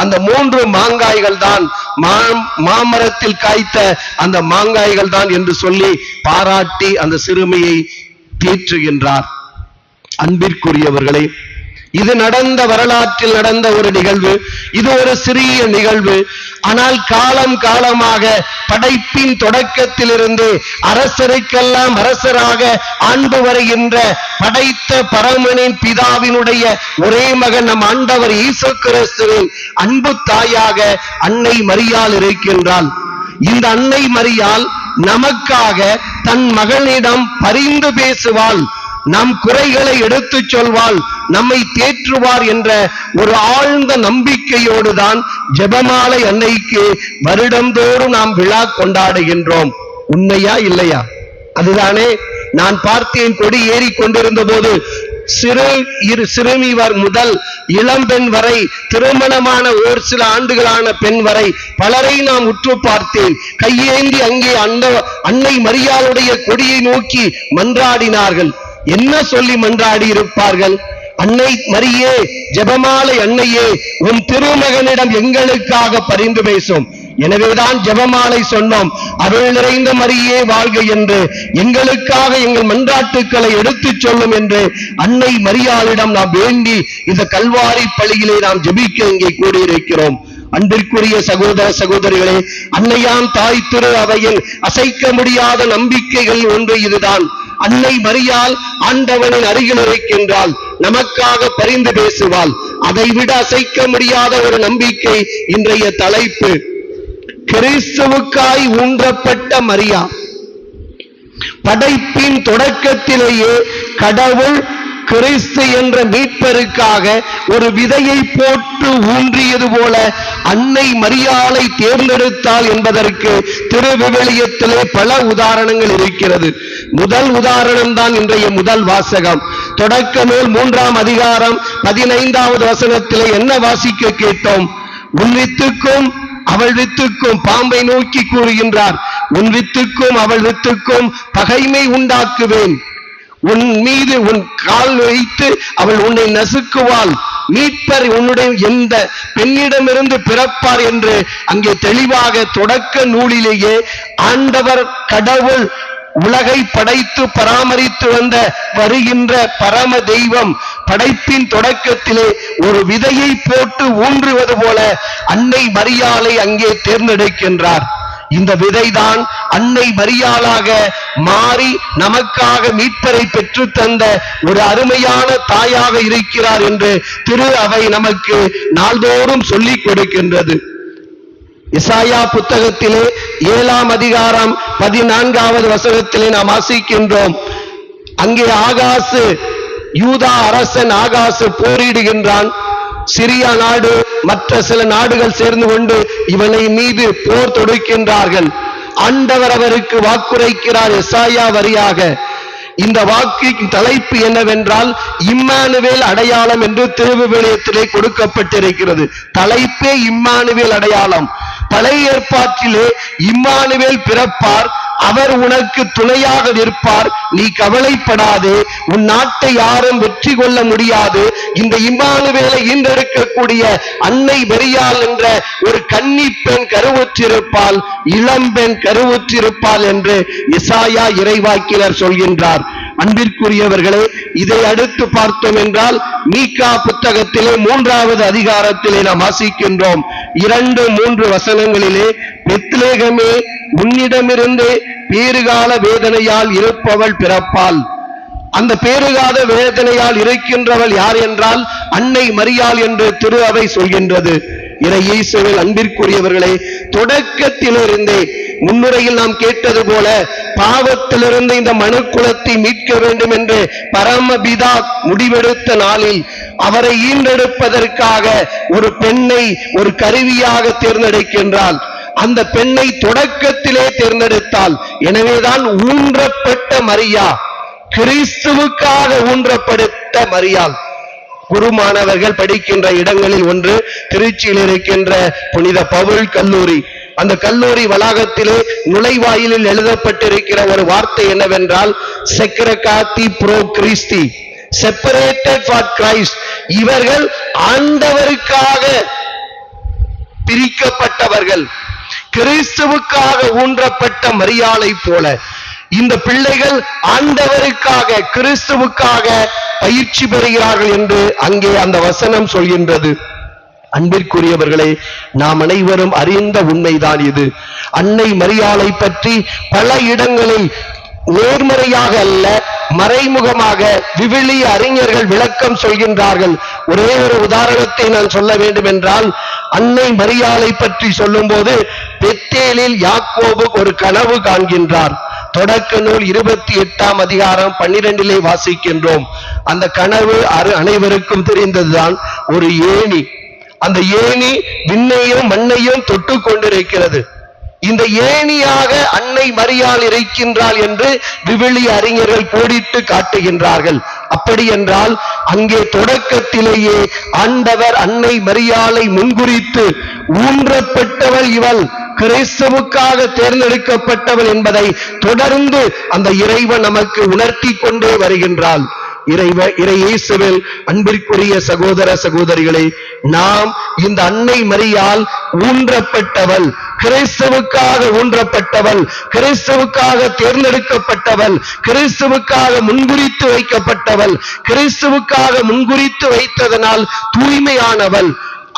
அந்த 3 மாங்காய்கள் தான், மாமரத்தில் காய்த்த அந்த மாங்காய்கள் தான் என்று சொல்லி பாராட்டி அந்த சிறுமியை தேற்றுகின்றார். அன்பிற்குரியவர்களே, இது நடந்த வரலாற்றில் நடந்த ஒரு நிகழ்வு. இது ஒரு சிறிய நிகழ்வு. ஆனால் காலம் காலமாக படைப்பின் தொடக்கத்திலிருந்து அரசருக்கெல்லாம் அரசராக ஆண்டு வருகின்ற படைத்த பரமனின் பிதாவினுடைய ஒரே மகன் நம் ஆண்டவர் இயேசு கிறிஸ்துவின் அன்பு தாயாக அன்னை மரியாள் இருக்கின்றாள். இந்த அன்னை மரியாள் நமக்காக தன் மகனிடம் பரிந்து பேசுவாள், நம் குறைகளை எடுத்துச் சொல்வாள், நம்மை தேற்றுவார் என்ற ஒரு ஆழ்ந்த நம்பிக்கையோடு தான் ஜெபமாலை அன்னைக்கு வருடந்தோறும் நாம் விழா கொண்டாடுகின்றோம். உண்மையா இல்லையா? அதுதானே. நான் பார்த்தேன், கொடி ஏறி கொண்டிருந்த போது சிறுமி முதல் இளம்பெண் வரை, திருமணமான ஒரு சில ஆண்டுகளான பெண் வரை பலரை நாம் உற்று பார்த்தேன். கையேந்தி அங்கே அன்னை மரியாளுடைய கொடியை நோக்கி மன்றாடினார்கள். என்ன சொல்லி மன்றாடி இருப்பார்கள்? அன்னை மரியே, ஜெபமாலை அன்னையே, உன் திருமகனிடம் எங்களுக்காக பரிந்து பேசும். எனவேதான் ஜெபமாலை சொன்னோம், அருள் நிறைந்த மரியே வாழ்க என்று, எங்களுக்காக எங்கள் மன்றாட்டுக்களை எடுத்துச் சொல்லும் என்று அன்னை மரியாளிடம் நாம் வேண்டி இந்த கல்வாரி பள்ளியிலே நாம் ஜெபிக்க இங்கே கூடியிருக்கிறோம். அன்பிற்குரிய சகோதர சகோதரிகளே, அன்னையாம் தாய் திரு அவையின் அசைக்க முடியாத நம்பிக்கைகள் ஒன்று இதுதான். அன்னை மரியாள் ஆண்டவனின் அருகில் இருக்கின்றாள், நமக்காக பரிந்து பேசுவாள். அதைவிட அசைக்க முடியாத ஒரு நம்பிக்கை இன்றைய தலைப்பு, கிறிஸ்துவுக்காய் ஊன்றப்பட்ட மரியா. படைப்பின் தொடக்கத்திலேயே கடவுள் கிறிஸ்து என்ற மீட்பருக்காக ஒரு விதையை போட்டு ஊன்றியது போல அன்னை மரியாளை தேர்ந்தெடுத்தாள் என்பதற்கு திருவிவிலியத்திலே பல உதாரணங்கள் இருக்கிறது. முதல் உதாரணம் தான் இன்றைய முதல் வாசகம். தொடக்க நூல் 3ஆம் அதிகாரம் 15வது வசனத்திலே என்ன வாசிக்க கேட்டோம்? உன் வித்துக்கும் அவள் வித்துக்கும், பாம்பை நோக்கி கூறுகின்றார், உன் வித்துக்கும் அவள் வித்துக்கும் பகைமை உண்டாக்குவேன், உன் மீது உன் கால் வைத்து அவள் உன்னை நசுக்குவாள், மீட்பர் உன்னுடைய எந்த பெண்ணிடமிருந்து பிறப்பார் என்று அங்கே தெளிவாக தொடக்க நூலிலேயே ஆண்டவர் கடவுள் உலகை படைத்து பராமரித்து வருகின்ற பரம தெய்வம் படைப்பின் தொடக்கத்திலே ஒரு விதையை போட்டு ஊன்றுவது போல அன்னை மரியாளை அங்கே தேர்ந்தெடுக்கின்றார். இந்த விதைதான் அன்னை மரியாளாக மாறி நமக்காக மீட்பரை பெற்று தந்த ஒரு அருமையான தாயாக இருக்கிறார் என்று திரு அவை நமக்கு நாள்தோறும் சொல்லிக் கொடுக்கின்றது. எசாயா புத்தகத்திலே 7ஆம் அதிகாரம் 14வது வசனத்திலே நாம் வாசிக்கின்றோம். அங்கே ஆகாசு, யூதா அரசன் ஆகாசு போரிடுகின்றான். சிரியா நாடு மற்ற சில நாடுகள் சேர்ந்து கொண்டு இவனை மீது போர் தொடுக்கின்றார்கள். ஆண்டவர் அவருக்கு வாக்குரைக்கிறார் எசாயா வரியாக. இந்த வாக்கின் தலைப்பு என்னவென்றால் இம்மானுவேல் அடையாளம் என்று திருவிவிலியத்திலே கொடுக்கப்பட்டிருக்கிறது. தலைப்பே இம்மானுவேல் அடையாளம். பழைய ஏற்பாட்டிலே இம்மானுவேல் பிறப்பார், அவர் உனக்கு துணையாக நிற்பார், நீ கவலைப்படாதே, உன் நாட்டை யாரும் வெற்றி கொள்ள முடியாது, இந்த இம்மானுவேலை ஈன்றெடுக்கக்கூடிய அன்னை மரியாள் என்ற ஒரு கன்னி பெண் கருவுற்றிருப்பாள், இளம்பெண் கருவுற்றிருப்பாள் என்று எசாயா இறைவாக்கினர் சொல்கின்றார். அன்பிற்குரியவர்களே, இதை அடுத்து பார்த்தோம் என்றால் மீகா புத்தகத்திலே 3வது அதிகாரத்திலே நாம் வாசிக்கின்றோம். 2-3 வசனங்களிலே, பெத்லேகமே, உன்னிடமிருந்து பேறுகால வேதனையால் இருப்பவள் பிறப்பாள். அந்த பேறுகால வேதனையால் இருக்கின்றவள் யார் என்றால் அன்னை மரியாள் என்று திரு அவை சொல்கின்றது. இயேசுவில் அன்பிற்குரியவர்களே, தொடக்கத்திலிருந்தே முன்னுரையில் நாம் கேட்டது போல பாவத்திலிருந்து இந்த மனுக்குலத்தை மீட்க வேண்டும் என்று பரமபிதா முடிவெடுத்த நாளில் அவரை ஈன்றெடுப்பதற்காக ஒரு பெண்ணை ஒரு கருவியாக தேர்ந்தெடுக்கின்றாள். அந்த பெண்ணை தொடக்கத்திலே தேர்ந்தெடுத்தாள். எனவேதான் ஊன்றப்பட்ட மரியா, கிறிஸ்துவுக்காக ஊன்றப்படுத்த மரியாள். குருமானவர்கள் படிக்கின்ற இடங்களில் ஒன்று திருச்சியில் இருக்கின்ற புனித பவுல் கல்லூரி. அந்த கல்லூரி வளாகத்திலே நுழைவாயிலில் எழுதப்பட்டிருக்கிற ஒரு வார்த்தை என்னவென்றால், செக்ரகாத்தி ப்ரோ கிறிஸ்டி, செப்பரேட்டட் ஃபார் கிரைஸ்ட். இவர்கள் ஆண்டவருக்காக பிரிக்கப்பட்டவர்கள், கிறிஸ்துவுக்காக ஊன்றப்பட்ட மரியாளை போல இந்த பிள்ளைகள் ஆண்டவருக்காக கிறிஸ்துவுக்காக பயிற்சி பெறுகிறார்கள் என்று அங்கே அந்த வசனம் சொல்கின்றது. அன்பிற்குரியவர்களே, நாம் அனைவரும் அறிந்த உண்மைதான் இது. அன்னை மரியாளை பற்றி பல இடங்களில் நேர்மறையாக அல்ல, மறைமுகமாக விவிலிய அறிஞர்கள் விளக்கம் சொல்கின்றார்கள். ஒரே ஒரு உதாரணத்தை நான் சொல்ல வேண்டும் என்றால், அன்னை மரியாளை பற்றி சொல்லும் போது பெத்தேலில் யாக்கோபு ஒரு கனவு காண்கின்றார். தொடக்க நூல் 28ஆம் அதிகாரம் 12 வாசிக்கின்றோம். அந்த கனவு அனைவருக்கும் தெரிந்ததுதான். ஒரு ஏணி, அந்த ஏணி விண்ணையும் மண்ணையும் தொட்டு கொண்டிருக்கிறது. இந்த ஏணியாக அன்னை மரியாள் இருக்கின்றாள் என்று விவிலிய அறிஞர்கள் கோடிட்டு காட்டுகின்றார்கள். அப்படி என்றால் அங்கே தொடக்கத்திலேயே ஆண்டவர் அன்னை மரியாளை முன்குறித்து ஊன்றப்பட்டவள் இவள், கிறிஸ்துவுக்காக தேர்ந்தெடுக்கப்பட்டவள் என்பதை தொடர்ந்து அந்த இறைவன் நமக்கு உணர்த்தி கொண்டே வருகின்றாள். இயேசுவில் அன்பிற்குரிய சகோதர சகோதரிகளே, நாம் இந்த அன்னை மரியாள் ஊன்றப்பட்டவள், கிறிஸ்துவுக்காக ஊன்றப்பட்டவள், கிறிஸ்துவுக்காக தேர்ந்தெடுக்கப்பட்டவள், கிறிஸ்துவுக்காக முன்குறித்து வைக்கப்பட்டவள், கிறிஸ்துவுக்காக முன்குறித்து வைத்ததனால் தூய்மையானவள்.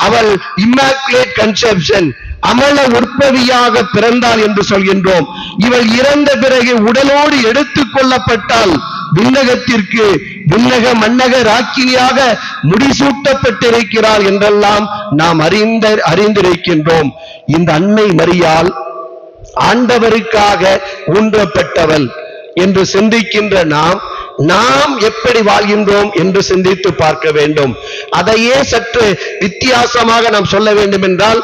அவள் இம்மாக்குலேட் கன்செப்ஷன், அமல உற்பவியாக பிறந்தாள் என்று சொல்கின்றோம். இவள் இறந்த பிறகு உடலோடு எடுத்துக் கொள்ளப்பட்டால் விண்ணகத்திற்கு விண்ணக மன்னக ராக்கினியாக முடிசூட்டப்பட்டிருக்கிறாள் என்றெல்லாம் நாம் அறிந்திருக்கின்றோம். இந்த அன்னை மரியாள் ஆண்டவருக்காக ஊன்றப்பட்டவள் என்று சிந்திக்கின்ற நாம் எப்படி வாழ்கின்றோம் என்று சிந்தித்து பார்க்க வேண்டும். அதையே சற்று வித்தியாசமாக நாம் சொல்ல வேண்டும் என்றால்,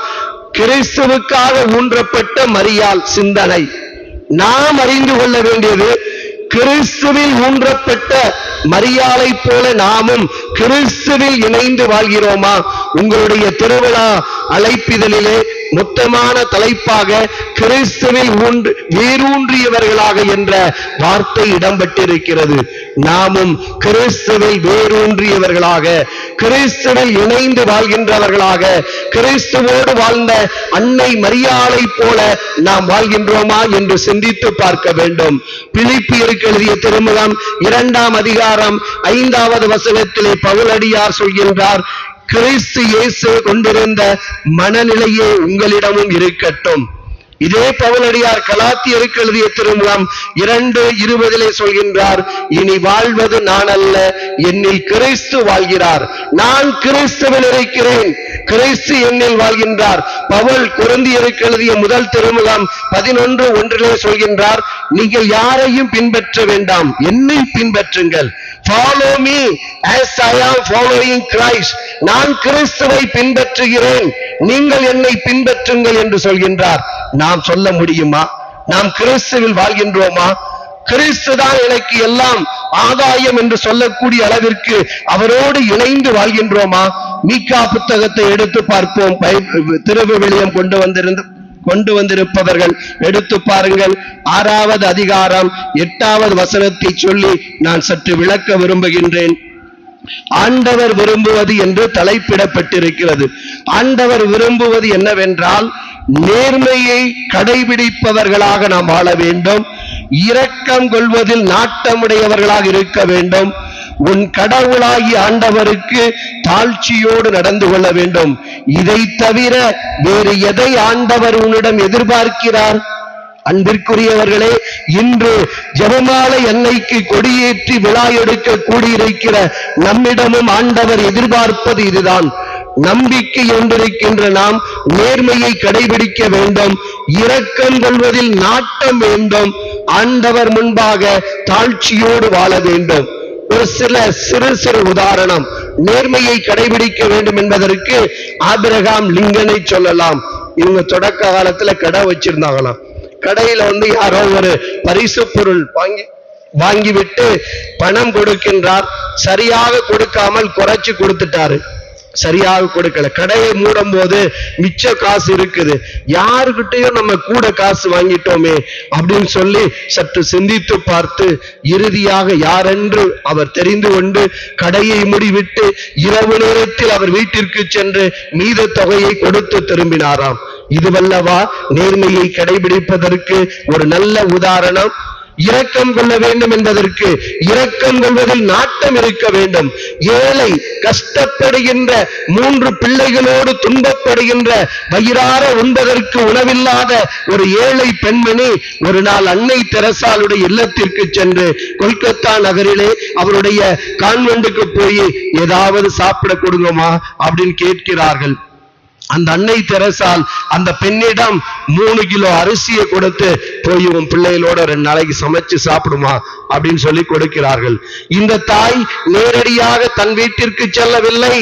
கிறிஸ்துவுக்காக ஊன்றப்பட்ட மரியாள் சிந்தனை. நாம் அறிந்து கொள்ள வேண்டியது, கிறிஸ்துவில் ஊன்றப்பட்ட மரியாளை போல நாமும் கிறிஸ்துவில் இணைந்து வாழ்கிறோமா? உங்களுடைய திருவிழா அழைப்பிதழிலே மொத்தமான தலைப்பாக கிறிஸ்துவில் வேரூன்றியவர்களாக என்ற வார்த்தை இடம்பெற்றிருக்கிறது. நாமும் கிறிஸ்துவில் வேரூன்றியவர்களாக, கிறிஸ்துவில் இணைந்து வாழ்கின்றவர்களாக, கிறிஸ்துவோடு வாழ்ந்த அன்னை மரியாளை போல நாம் வாழ்கின்றோமா என்று சிந்தித்து பார்க்க வேண்டும். பிலிப்பியருக்கு எழுதிய திருமுகம் 2ஆம் அதிகாரம் 5வது வசனத்திலே பவுலடியார் சொல்கின்றார், கிறிஸ்து இயேசு கொண்டிருந்த மனநிலையே உங்களிடமும் இருக்கட்டும். இதே பவுலடியார் கலாத்தியருக்கு எழுதிய திருமுகம் 2:20 சொல்கின்றார், இனி வாழ்வது நான் அல்ல, என்னில் கிறிஸ்து வாழ்கிறார். நான் கிறிஸ்துவில் இருக்கிறேன், கிறிஸ்து என்னில் வாழ்கின்றார். பவுல் கொரிந்தியருக்கு எழுதிய முதல் திருமுகம் 11:1 சொல்கின்றார், நீங்கள் யாரையும் பின்பற்ற வேண்டாம், என்னை பின்பற்றுங்கள். Follow me as I am following Christ. நான் கிறிஸ்துவை பின்பற்றுகிறேன், நீங்கள் என்னை பின்பற்றுங்கள் என்று சொல்கின்றார். நாம் சொல்ல முடியுமா? நாம் கிறிஸ்துவில் வாழ்கின்றோமா? கிறிஸ்துதான் எனக்கு எல்லாம் ஆதாயம் என்று சொல்லக்கூடிய அளவிற்கு அவரோடு இணைந்து வாழ்கின்றோமா? மீகா புத்தகத்தை எடுத்து பார்ப்போம். திருவிவிலியம் கொண்டு வந்திருப்பவர்கள் எடுத்து பாருங்கள். 6வது அதிகாரம் 8வது வசனத்தை சொல்லி நான் சற்று விளக்க விரும்புகின்றேன். ஆண்டவர் விரும்புவது என்று தலைப்பிடப்பட்டிருக்கிறது. ஆண்டவர் விரும்புவது என்னவென்றால், நேர்மையை கடைபிடிப்பவர்களாக நாம் வாழ வேண்டும், இரக்கம் கொள்வதில் நாட்டமுடையவர்களாக இருக்க வேண்டும். உன் கடவுளாகி ஆண்டவருக்கு தாழ்ச்சியோடு நடந்து கொள்ள வேண்டும். இதை தவிர வேறு எதை ஆண்டவர் உன்னிடம் எதிர்பார்க்கிறார்? அன்பிற்குரியவர்களே, இன்று ஜெபமாலை அன்னைக்கு கொடியேற்றி விழா எடுக்க கூடியிருக்கிற நம்மிடமும் ஆண்டவர் எதிர்பார்ப்பது இதுதான். நம்பிக்கை ஒன்றிருக்கின்ற நாம் நேர்மையை கடைபிடிக்க வேண்டும், இரக்கம் கொள்வதில் நாட்டம் வேண்டும், ஆண்டவர் முன்பாக தாழ்ச்சியோடு வாழ வேண்டும். ஒரு சில சிறு உதாரணம். நேர்மையை கடைபிடிக்க வேண்டும் என்பதற்கு ஆபிரகாம் லிங்கனை சொல்லலாம். இவங்க தொடக்க காலத்துல கடை வச்சிருந்தாங்களாம். கடையில யாரோ ஒரு பரிசு பொருள் வாங்கிவிட்டு பணம் கொடுக்கின்றார். சரியாக கொடுக்காமல் குறைச்சு கொடுத்துட்டாரு. சரியாக கொடுக்கல. கடையை மூடும் போது மிச்ச காசு இருக்குது, யாருக்கிட்டையும் நம்ம கூட காசு வாங்கிட்டோமே அப்படின்னு சொல்லி சற்று சிந்தித்து பார்த்து இறுதியாக யாரென்று அவர் தெரிந்து கொண்டு கடையை மூடிவிட்டு இரவு நேரத்தில் அவர் வீட்டிற்கு சென்று மீத தொகையை கொடுத்து திரும்பினாராம். இதுவல்லவா நேர்மையை கடைபிடிப்பதற்கு ஒரு நல்ல உதாரணம். இரக்கம் கொள்ள வேண்டும் என்பதற்கு இரக்கம் கொள்வதில் நாட்டம் இருக்க வேண்டும். ஏழை, கஷ்டப்படுகின்ற 3 பிள்ளைகளோடு துன்பப்படுகின்ற, வயிறார உண்பதற்கு உணவில்லாத ஒரு ஏழை பெண்மணி ஒரு நாள் அன்னை தெரசாளுடைய இல்லத்திற்கு சென்று கொல்கத்தா நகரிலே அவருடைய கான்வென்ட்டுக்கு போய் ஏதாவது சாப்பிட கொடுங்கம்மா அப்படின்னு கேட்கிறார்கள். அந்த அன்னை தெரசால் அந்த பெண்ணிடம் 3 கிலோ அரிசியை கொடுத்து போய் உன் பிள்ளைகளோட 2 நாளைக்கு சமைச்சு சாப்பிடுமா அப்படின்னு சொல்லி கொடுக்கிறார்கள். இந்த தாய் நேரடியாக தன் வீட்டிற்கு செல்லவில்லை,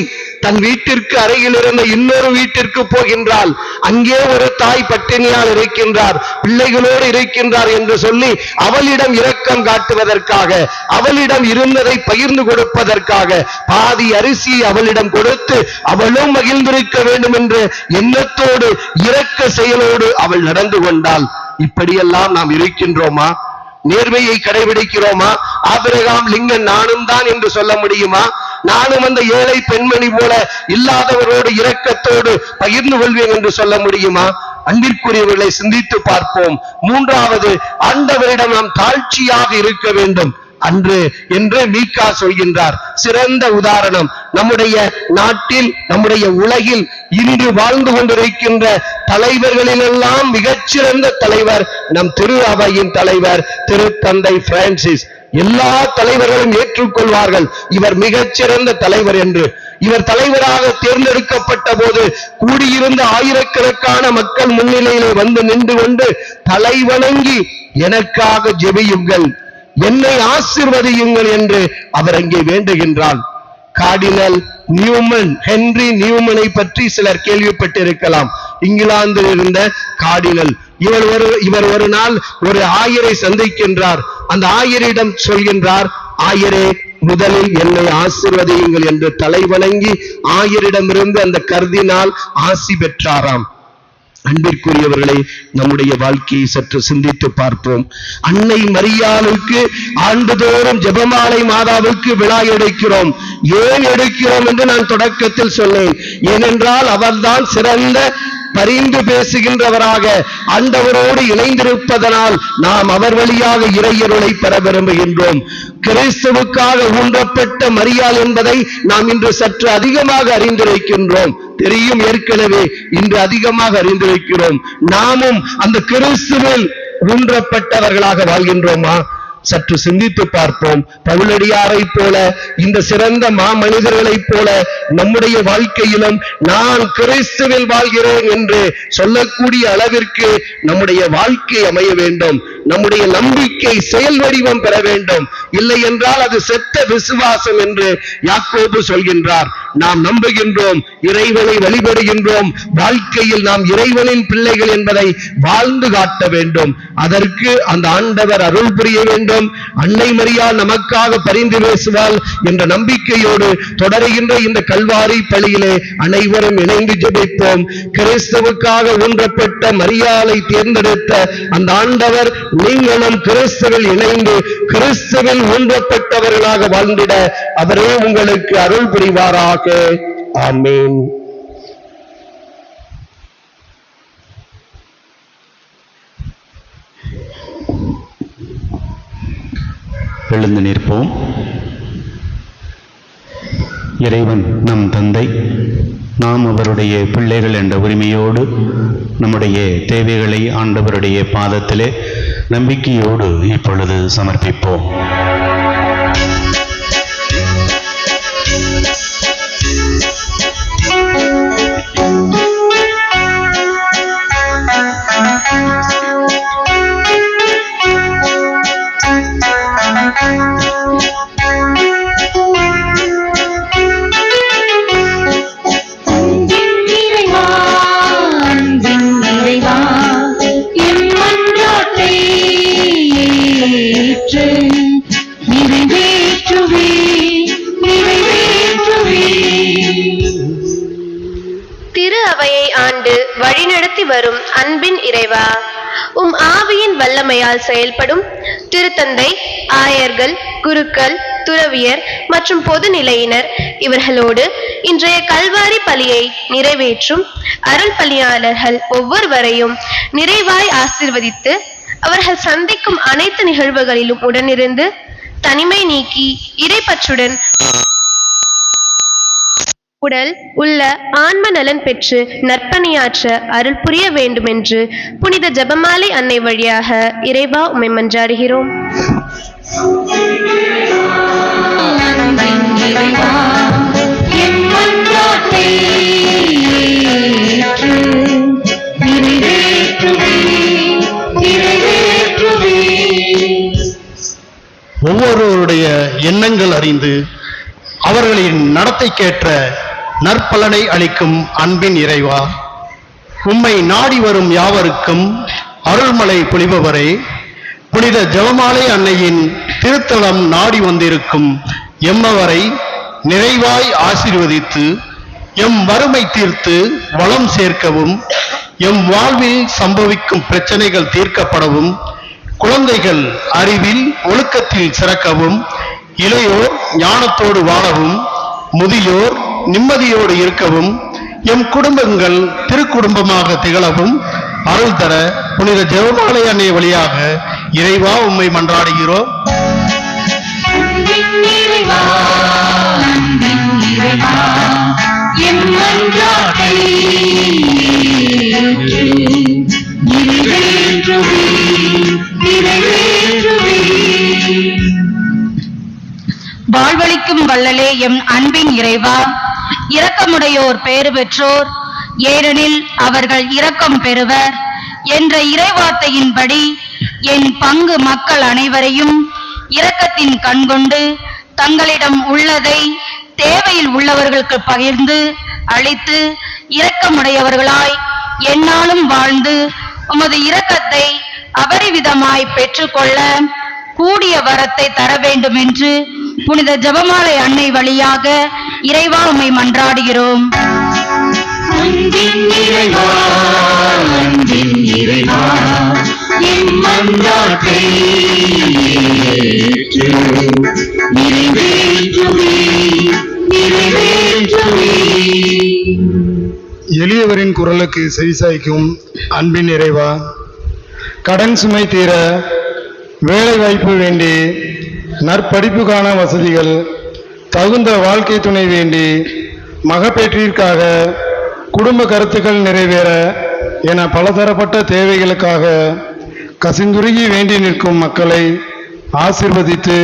தன் வீட்டிற்கு அருகில் இருந்த இன்னொரு வீட்டிற்கு போகின்றாள். அங்கே ஒரு தாய் பட்டினியால் இருக்கின்றார், பிள்ளைகளோடு இருக்கின்றார் என்று சொல்லி அவளிடம் இரக்கம் காட்டுவதற்காக, அவளிடம் இருந்ததை பகிர்ந்து கொடுப்பதற்காக பாதி அரிசி அவளிடம் கொடுத்து அவளும் மகிழ்ந்திருக்க வேண்டும் என்ற எண்ணத்தோடு இரக்க செயலோடு அவள் நடந்து கொண்டாள். இப்படியெல்லாம் நாம் இருக்கின்றோமா? நேர்மையை கடைபிடிக்கிறோமா? ஆபிரகாம் லிங்கன் நானும் தான் என்று சொல்ல முடியுமா? நானும் அந்த ஏழை பெண்மணி போல இல்லாதவரோடு இரக்கத்தோடு பகிர்ந்து கொள்வேன் என்று சொல்ல முடியுமா? அன்பிற்குரியவர்களை சிந்தித்து பார்ப்போம். 3வது, ஆண்டவரிடம் நாம் தாழ்ச்சியாக இருக்க வேண்டும் அன்று என்று மீகா சொல்கின்றார். சிறந்த உதாரணம். நம்முடைய நாட்டில், நம்முடைய உலகில் இன்று வாழ்ந்து கொண்டிருக்கின்ற தலைவர்களிலெல்லாம் மிகச்சிறந்த தலைவர் நம் திரு அவையின் தலைவர் திருத்தந்தை பிரான்சிஸ். எல்லா தலைவர்களும் ஏற்றுக்கொள்வார்கள் இவர் மிகச்சிறந்த தலைவர் என்று. இவர் தலைவராக தேர்ந்தெடுக்கப்பட்ட போது கூடியிருந்த ஆயிரக்கணக்கான மக்கள் முன்னிலையிலே வந்து நின்று கொண்டு தலைவணங்கி எனக்காக ஜெபியுங்கள், என்னை ஆசீர்வதியுங்கள் என்று அவர் அங்கே வேண்டுகின்றார். கார்டினல் நியூமன், ஹென்றி நியூமனை பற்றி சிலர் கேள்விப்பட்டிருக்கலாம். இங்கிலாந்தில் இருந்த கார்டினல். இவர் ஒரு நாள் ஒரு ஆயரை சந்திக்கின்றார். அந்த ஆயரிடம் சொல்கின்றார், ஆயரே, முதலில் என்னை ஆசீர்வதியுங்கள் என்று தலை வணங்கி ஆயரிடமிருந்து அந்த கர்தினால் ஆசி பெற்றாராம். அன்பிற்குரியவர்களை, நம்முடைய வாழ்க்கையை சற்று சிந்தித்து பார்ப்போம். அன்னை மரியாளுக்கு ஆண்டுதோறும் ஜெபமாலை மாதாவுக்கு விழா எடுக்கிறோம். ஏன் எடுக்கிறோம் என்று நான் தொடக்கத்தில் சொன்னேன். ஏனென்றால் அவர்தான் சிறந்த பரிந்து பேசுகின்றவராக ஆண்டவரோடு இணைந்திருப்பதனால் நாம் அவர் வழியாக இறையருளை பெற விரும்புகின்றோம். கிறிஸ்துவுக்காக ஊன்றப்பட்ட மரியாள் என்பதை நாம் இன்று சற்று அதிகமாக அறிந்திருக்கின்றோம். தெரியும், ஏற்கனவே இன்று அதிகமாக அறிந்திருக்கிறோம். நாமும் அந்த கிறிஸ்துவில் ஊன்றப்பட்டவர்களாக வாழ்கின்றோமா? சற்று சிந்தித்து பார்ப்போம். பவுலடியாரை போல, இந்த சிறந்த மாமனிதர்களைப் போல நம்முடைய வாழ்க்கையிலும் நான் கிறிஸ்துவில் வாழ்கிறேன் என்று சொல்லக்கூடிய அளவிற்கு நம்முடைய வாழ்க்கை அமைய வேண்டும். நம்முடைய நம்பிக்கை செயல் வடிவம் பெற வேண்டும். இல்லை என்றால் அது செத்த விசுவாசம் என்று யாக்கோபு சொல்கின்றார். நாம் நம்புகின்றோம், இறைவனை வழிபடுகின்றோம், வாழ்க்கையில் நாம் இறைவனின் பிள்ளைகள் என்பதை வாழ்ந்து காட்ட வேண்டும். அதற்கு அந்த ஆண்டவர் அருள் புரிய வேண்டும். அன்னை மரியாள் நமக்காக பரிந்து பேசுவாள் என்ற நம்பிக்கையோடு தொடருகின்ற இந்த கல்வாரி பலியிலே அனைவரும் இணைந்து ஜெபிப்போம். கிறிஸ்துவுக்காக ஊன்றப்பட்ட மரியாளை தேர்ந்தெடுத்த அந்த ஆண்டவர் நீங்களும் கிறிஸ்துவில் இணைந்து கிறிஸ்துவில் ஊன்றப்பட்டவர்களாக வாழ்ந்திட அவரே உங்களுக்கு அருள் புரிவாராக. ஆமென். எழுந்து நிற்போம். இறைவன் நம் தந்தை, நாம் அவருடைய பிள்ளைகள் என்ற உரிமையோடு நம்முடைய தேவைகளை ஆண்டவருடைய பாதத்திலே நம்பிக்கையோடு இப்பொழுது சமர்ப்பிப்போம். திரு அவையை ஆண்டு வழிநடத்தி வரும் அன்பின் இறைவா, உம் ஆவியின் வல்லமையால் செயல்படும் திருத்தந்தை, ஆயர்கள், குருக்கள், துறவியர் மற்றும் பொதுநிலையினர் இவர்களோடு இன்றைய கல்வாரி பலியை நிறைவேற்றும் அருள் பணியாளர்கள் ஒவ்வொருவரையும் நிறைவாய் ஆசீர்வதித்து அவர்கள் சந்திக்கும் அனைத்து நிகழ்வுகளிலும் உடனிருந்து தனிமை நீக்கி இறைப்பற்றுடன் உடல் உள்ள ஆன்ம நலன் பெற்று நற்பணியாற்ற அருள் புரிய வேண்டுமென்று புனித ஜெபமாலை அன்னை வழியாக இறைவா உம்மை மன்றாடுகிறோம். ஒவ்வொருவருடைய எண்ணங்கள் அறிந்து அவர்களின் நடத்தைக்கேற்ற நற்பலனை அளிக்கும் அன்பின் இறைவா, உம்மை நாடி வரும் யாவருக்கும் அருள்மலை பொழிபவரே, புனித ஜெபமாலை அன்னையின் திருத்தலம் நாடி வந்திருக்கும் எம்மவரை நிறைவாய் ஆசீர்வதித்து எம் வறுமை தீர்த்து வளம் சேர்க்கவும், எம் வாழ்வில் சம்பவிக்கும் பிரச்சனைகள் தீர்க்கப்படவும், குழந்தைகள் அறிவில் ஒழுக்கத்தில் சிறக்கவும், இளையோர் ஞானத்தோடு வாழவும், முதியோர் நிம்மதியோடு இருக்கவும், எம் குடும்பங்கள் திருக்குடும்பமாக திகழவும் அருள் தர புனித ஜெபமாலை அன்னை வழியாக இறைவா உம்மை மன்றாடுகிறோம். வாழ்வளிக்கும் வள்ளலே எம் அன்பின் இறைவா, இரக்கமுடையோர் பேறு பெற்றோர், ஏனெனில் அவர்கள் இரக்கம் பெறுவர் என்ற இறைவார்த்தையின்படி என் பங்கு மக்கள் அனைவரையும் இரக்கத்தின் கண்கொண்டு தங்களிடம் உள்ளதை தேவையில் உள்ளவர்களுக்கு பகிர்ந்து அளித்து இரக்கமுடையவர்களாய் எந்நாளும் வாழ்ந்து உமது இரக்கத்தை அபரிவிதமாய் பெற்றுக்கொள்ள கூடிய வரத்தை தர வேண்டும் என்று புனித ஜெபமாலை அன்னை வழியாக இறைவா உம்மை மன்றாடுகிறோம். எளியவரின் குரலுக்கு செவிசாய்க்கும் அன்பின் இறைவா, கடன் சுமை தீர வேலை வாய்ப்பு வேண்டி, நற்படிப்புக்கான வசதிகள், தகுந்த வாழ்க்கை துணை வேண்டி, மகப்பேற்றிற்காக, குடும்ப கருத்துக்கள் நிறைவேற என பலதரப்பட்ட தேவைகளுக்காக கசிந்துருகி வேண்டி நிற்கும் மக்களை ஆசீர்வதித்து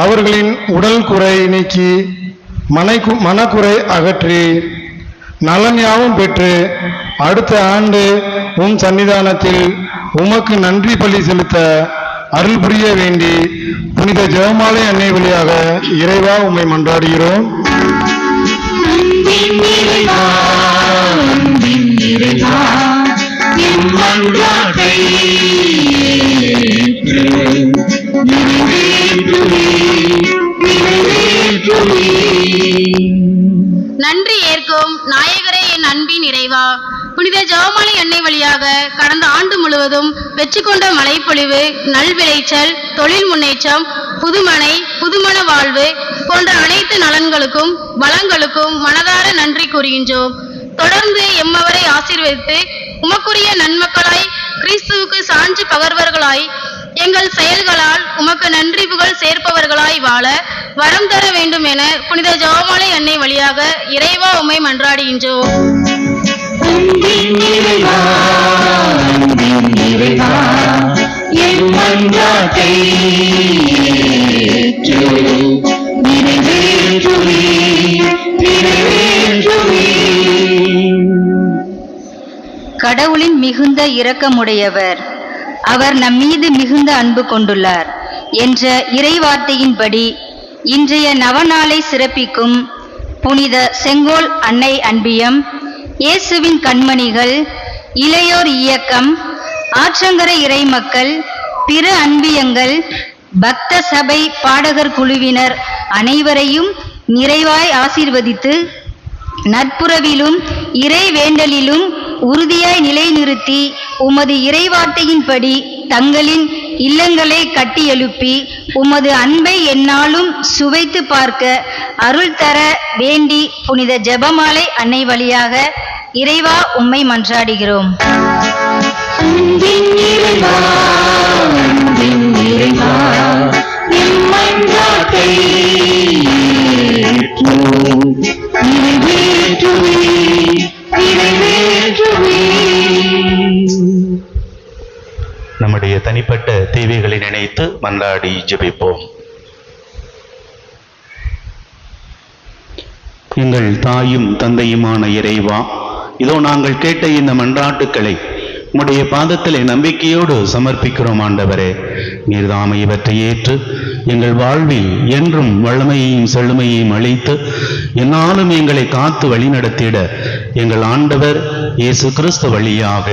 அவர்களின் உடல் குறை நீக்கி மனக்குறை அகற்றி நலன் யாவும் பெற்று அடுத்த ஆண்டு உம் சன்னிதானத்தில் உமக்கு நன்றி பலி செலுத்த அருள் புரிய வேண்டி புனித ஜெபமாலை அன்னை வழியாக இறைவா உம்மை மன்றாடுகிறோம். நன்றி ஏற்கும் நாயகரே என் அன்பின் இறைவா, புனித ஜெபமாலை அன்னை வழியாக கடந்த ஆண்டு முழுவதும் வெற்றி கொண்ட மழைப்பொழிவு, நல்விளைச்சல், தொழில் முன்னேற்றம், புதுமனை புதுமண வாழ்வு போன்ற அனைத்து நலன்களுக்கும் வளங்களுக்கும் மனதார நன்றி கூறுகின்றோம். தொடர்ந்து எம்மவரை ஆசீர்வதித்து உமக்குரிய நன்மக்களாய் கிறிஸ்துவுக்கு சான்று பகர்வர்களாய் எங்கள் செயல்களால் உமக்கு நன்றி புகழ் சேர்ப்பவர்களாய் வாழ வரம் தர வேண்டும் என புனித ஜெபமாலை அன்னை வழியாக இறைவா உம்மை மன்றாடுகின்றோம். கடவுளின் மிகுந்த இரக்கமுடையவர், அவர் நம்மீது மிகுந்த அன்பு கொண்டுள்ளார் என்ற இறைவார்த்தையின்படி இன்றைய நவநாளை சிறப்பிக்கும் புனித செங்கோல் அன்னை அன்பியம், இயேசுவின் கண்மணிகள், இளையோர் இயக்கம், ஆற்றங்கரை இறைமக்கள், பிற அன்பியங்கள், பக்த சபை பாடகர் குழுவினர் அனைவரையும் நிறைவாய் ஆசீர்வதித்து நட்புறவிலும் இறை வேண்டலிலும் உறுதியாய் நிலைநிறுத்தி உமது இறைவார்த்தையின்படி தங்களின் இல்லங்களை கட்டி எழுப்பி உமது அன்பை எந்நாளும் சுவைத்து பார்க்க அருள் தர வேண்டி புனித ஜெபமாலை அன்னை வழியாக இறைவா உம்மை மன்றாடுகிறோம். நம்முடைய தனிப்பட்ட தேவைகளை நினைத்து மன்றாடி ஜெபிப்போம். எங்கள் தாயும் தந்தையுமான இறைவா, இதோ நாங்கள் கேட்ட இந்த மன்றாட்டுக்களை உம்முடைய பாதத்திலே நம்பிக்கையோடு சமர்ப்பிக்கிறோம். ஆண்டவரே, நீர்தாமை இவற்றை ஏற்று எங்கள் வாழ்வில் என்றும் வல்லமையையும் செழுமையையும் அளித்து என்னாலும் எங்களை காத்து வழிநடத்திட எங்கள் ஆண்டவர் இயேசு கிறிஸ்து வழியாக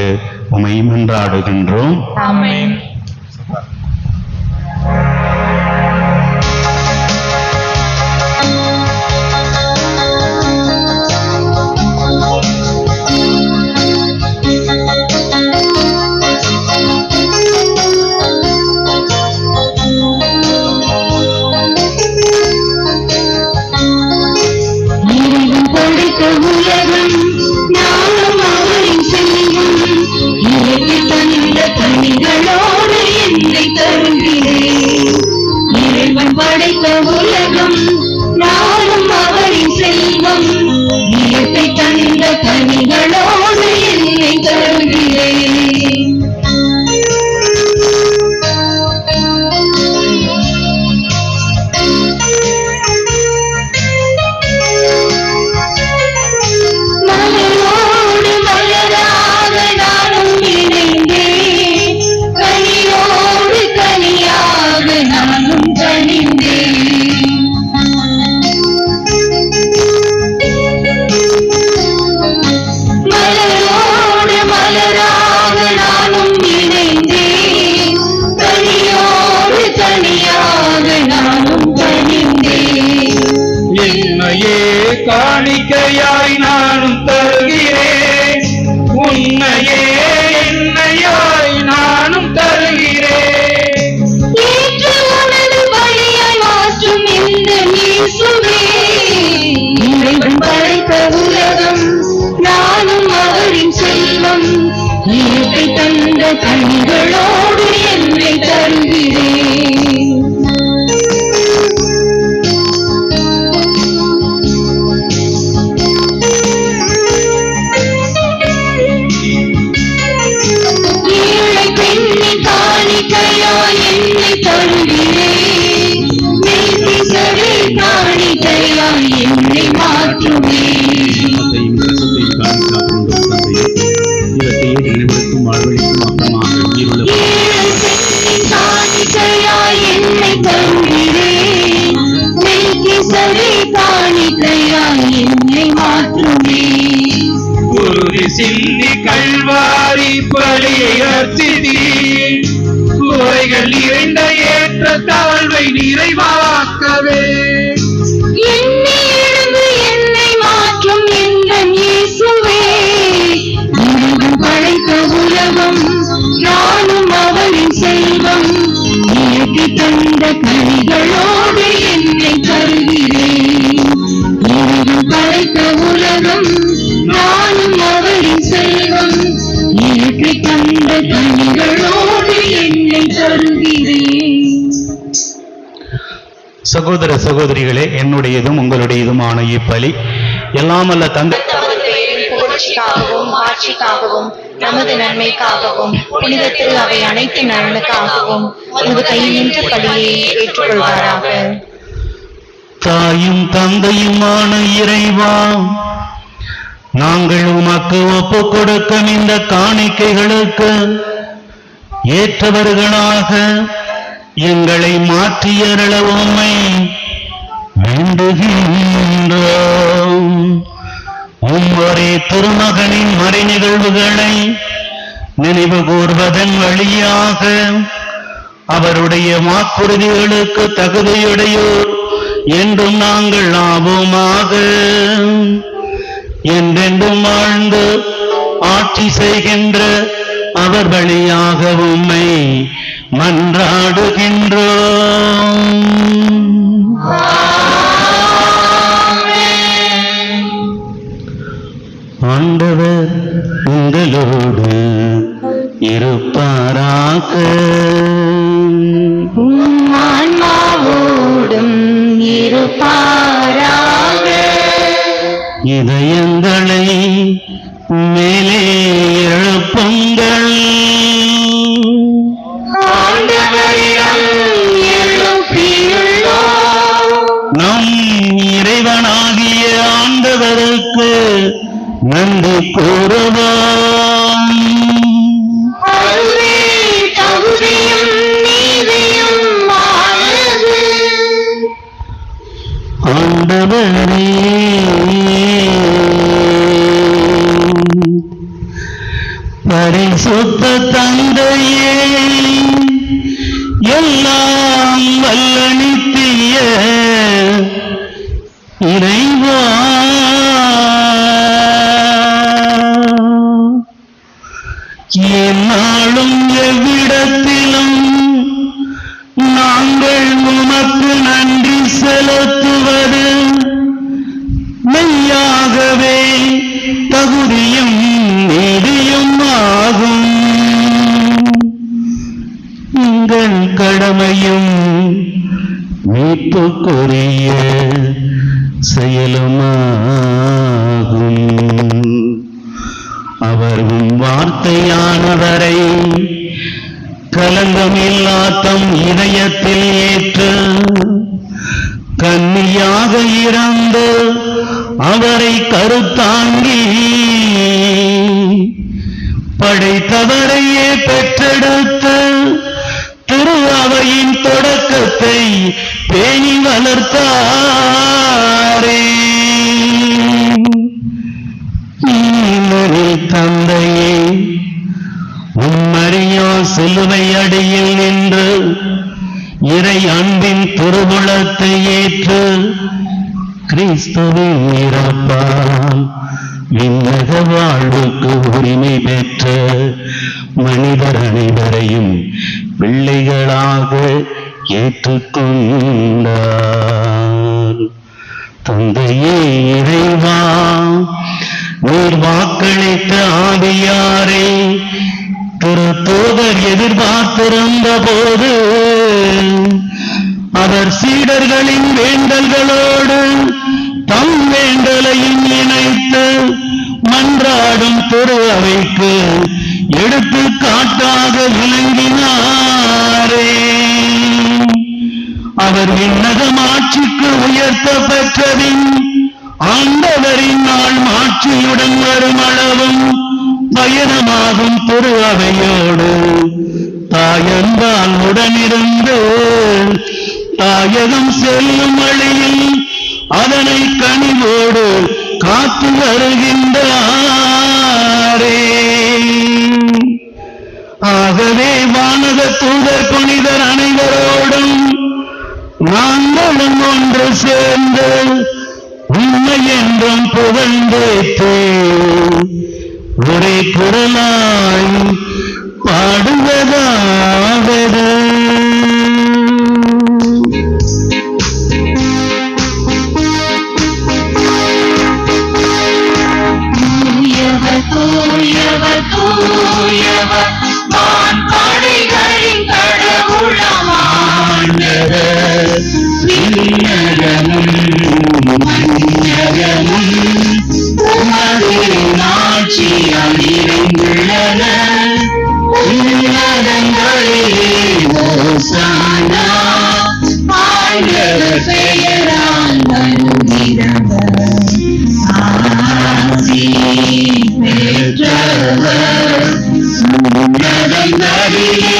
உம்மை மன்றாடுகின்றோம். ஆமென். காணிக்கையாய் நானும் தருகிறேன், உன்னையே என்னையாய் நானும் தருகிறேன். ஏற்று உனது பலியாய் மாற்றும் இந்த இயேசுவே, இறைவன் படைத்த உலகம் நானும் அவரின் செல்வம், இயற்கை தந்த கனிகளோடு என்னை தருகிறேன். சிந்தி கல்வாரி பலியை அர்ச்சித்தீர், குறைகள் நிறைந்த ஏற்ற தாழ்வை நிறைவாக்கவே என்னை மாற்றும் இந்த இயேசுவே, இறைவன் படைத்த உலகம் நானும் அவரின் செல்வம், இயற்கை தந்த கனிகளோடு என்னை தருகிறேன். இறைவன் படைத்த உலகம் நானும் அவரின் செல்வம், இயற்கை தந்த கனிகளோடு என்னை தருகிறேன். நீதியே. சகோதர சகோதரிகளே, என்னுடையதும் உங்களுடையதுமான இப்பலி எல்லாம் அல்ல தந்தை புகழ்ச்சிக்காகவும் ஆட்சிக்காகவும் நமது நன்மைக்காகவும் புனித திரு அவை அனைத்து நலனுக்காகவும் உமது கையில் நின்ற பலியை ஏற்றுக்கொள்வாராக. தாயும் தந்தையுமான இறைவா, நாங்கள் உமக்கு ஒப்பு கொடுக்கும் இந்த காணிக்கைகளுக்கு ஏற்றவர்களாக எங்களை மாற்றியருள உம்மை வேண்டுகின்றோம். ஒவ்வொரு திருமகனின் மறை நிகழ்வுகளை நினைவு கூர்வதன் வழியாக அவருடைய வாக்குறுதிகளுக்கு தகுதியுடையோர் என்றும் நாங்கள் ஆவோமாக. என்றென்றும் வாழ்ந்து ஆட்சி செய்கின்ற அவர் வழியாக உம்மை மன்றாடுகின்றோம். ஆண்டவர் உங்களோடு இருப்பாராக. ஆன்மாவோடும் இருப்பாராக. இதயங்களை மேலே எழுப்புங்கள். நம் இறைவனாகிய ஆண்டவருக்கு நன்றி கூறுவோம். ஆண்டவரே, பரிசுத்த தந்தையே, எல்லாம் வல்ல நித்திய இறைவா, என்னாலும் எவ்விடத்திலும் நாங்கள் உமக்கு நன்றி செலுத்துவது மெய்யாகவே தகுதியும் நீதியும் ஆகும். எங்கள் கடமையும் மீட்புக்குரிய செயலுமாகும். அவர் வார்த்தையானவரை கலங்கமில்லா தம் இதயத்தில் ஏற்று கன்னியாக இறந்து அவரை கருத்தாங்கி படைத்தவரையே பெற்றெடுத்து திரு அவையின் தொடக்கத்தை பேணி வளர்த்தாரே. தந்தையே, உம்மறியோ சிலுவை அடியில் நின்று இறை அன்பின் திருவுளத்தை ஏற்று கிறிஸ்துவின் இறப்பால் விண்ணக வாழ்வுக்கு உரிமை பெற்ற மனிதர் அனைவரையும் பிள்ளைகளாக ஏற்றுக்கொண்டார். தந்தையே இறைவா, நீர் வாக்களித்த ஆவியாரை திருத்தூதர் எதிர்பார்த்திருந்த போது அவர் சீடர்களின் வேண்டல்களோடு தம் வேண்டலையும் இணைத்து மன்றாடும் திரு அவைக்கு எடுத்துக்காட்டாக விளங்கினாரே. அவர் விண்ணகம் ஆட்சிக்கு உயர்த்தப்பெற்றபின் ஆண்டவரின் நாள் மாட்சியுடன் வரும் அளவும் பயணமாகும் திரு அவையோடு தாயன்பால் உடனிருந்து தாயகம் செல்லும் வழியில் அதனை கனிவோடு காத்து வருகின்றாரே. ஆகவே வானக தூதர் புனிதர் அனைவரோடும் நாங்களும் ஒன்று சேர்ந்து உண்மை என்றும் புகழ்ந்தேற்று ஒரே குரலாய் பாடுவதாவது. தூயவர் தூயவர் வான்படைகளின் கடவுளாம் ஆசி பெற்றவர் உன்னதங்களிலே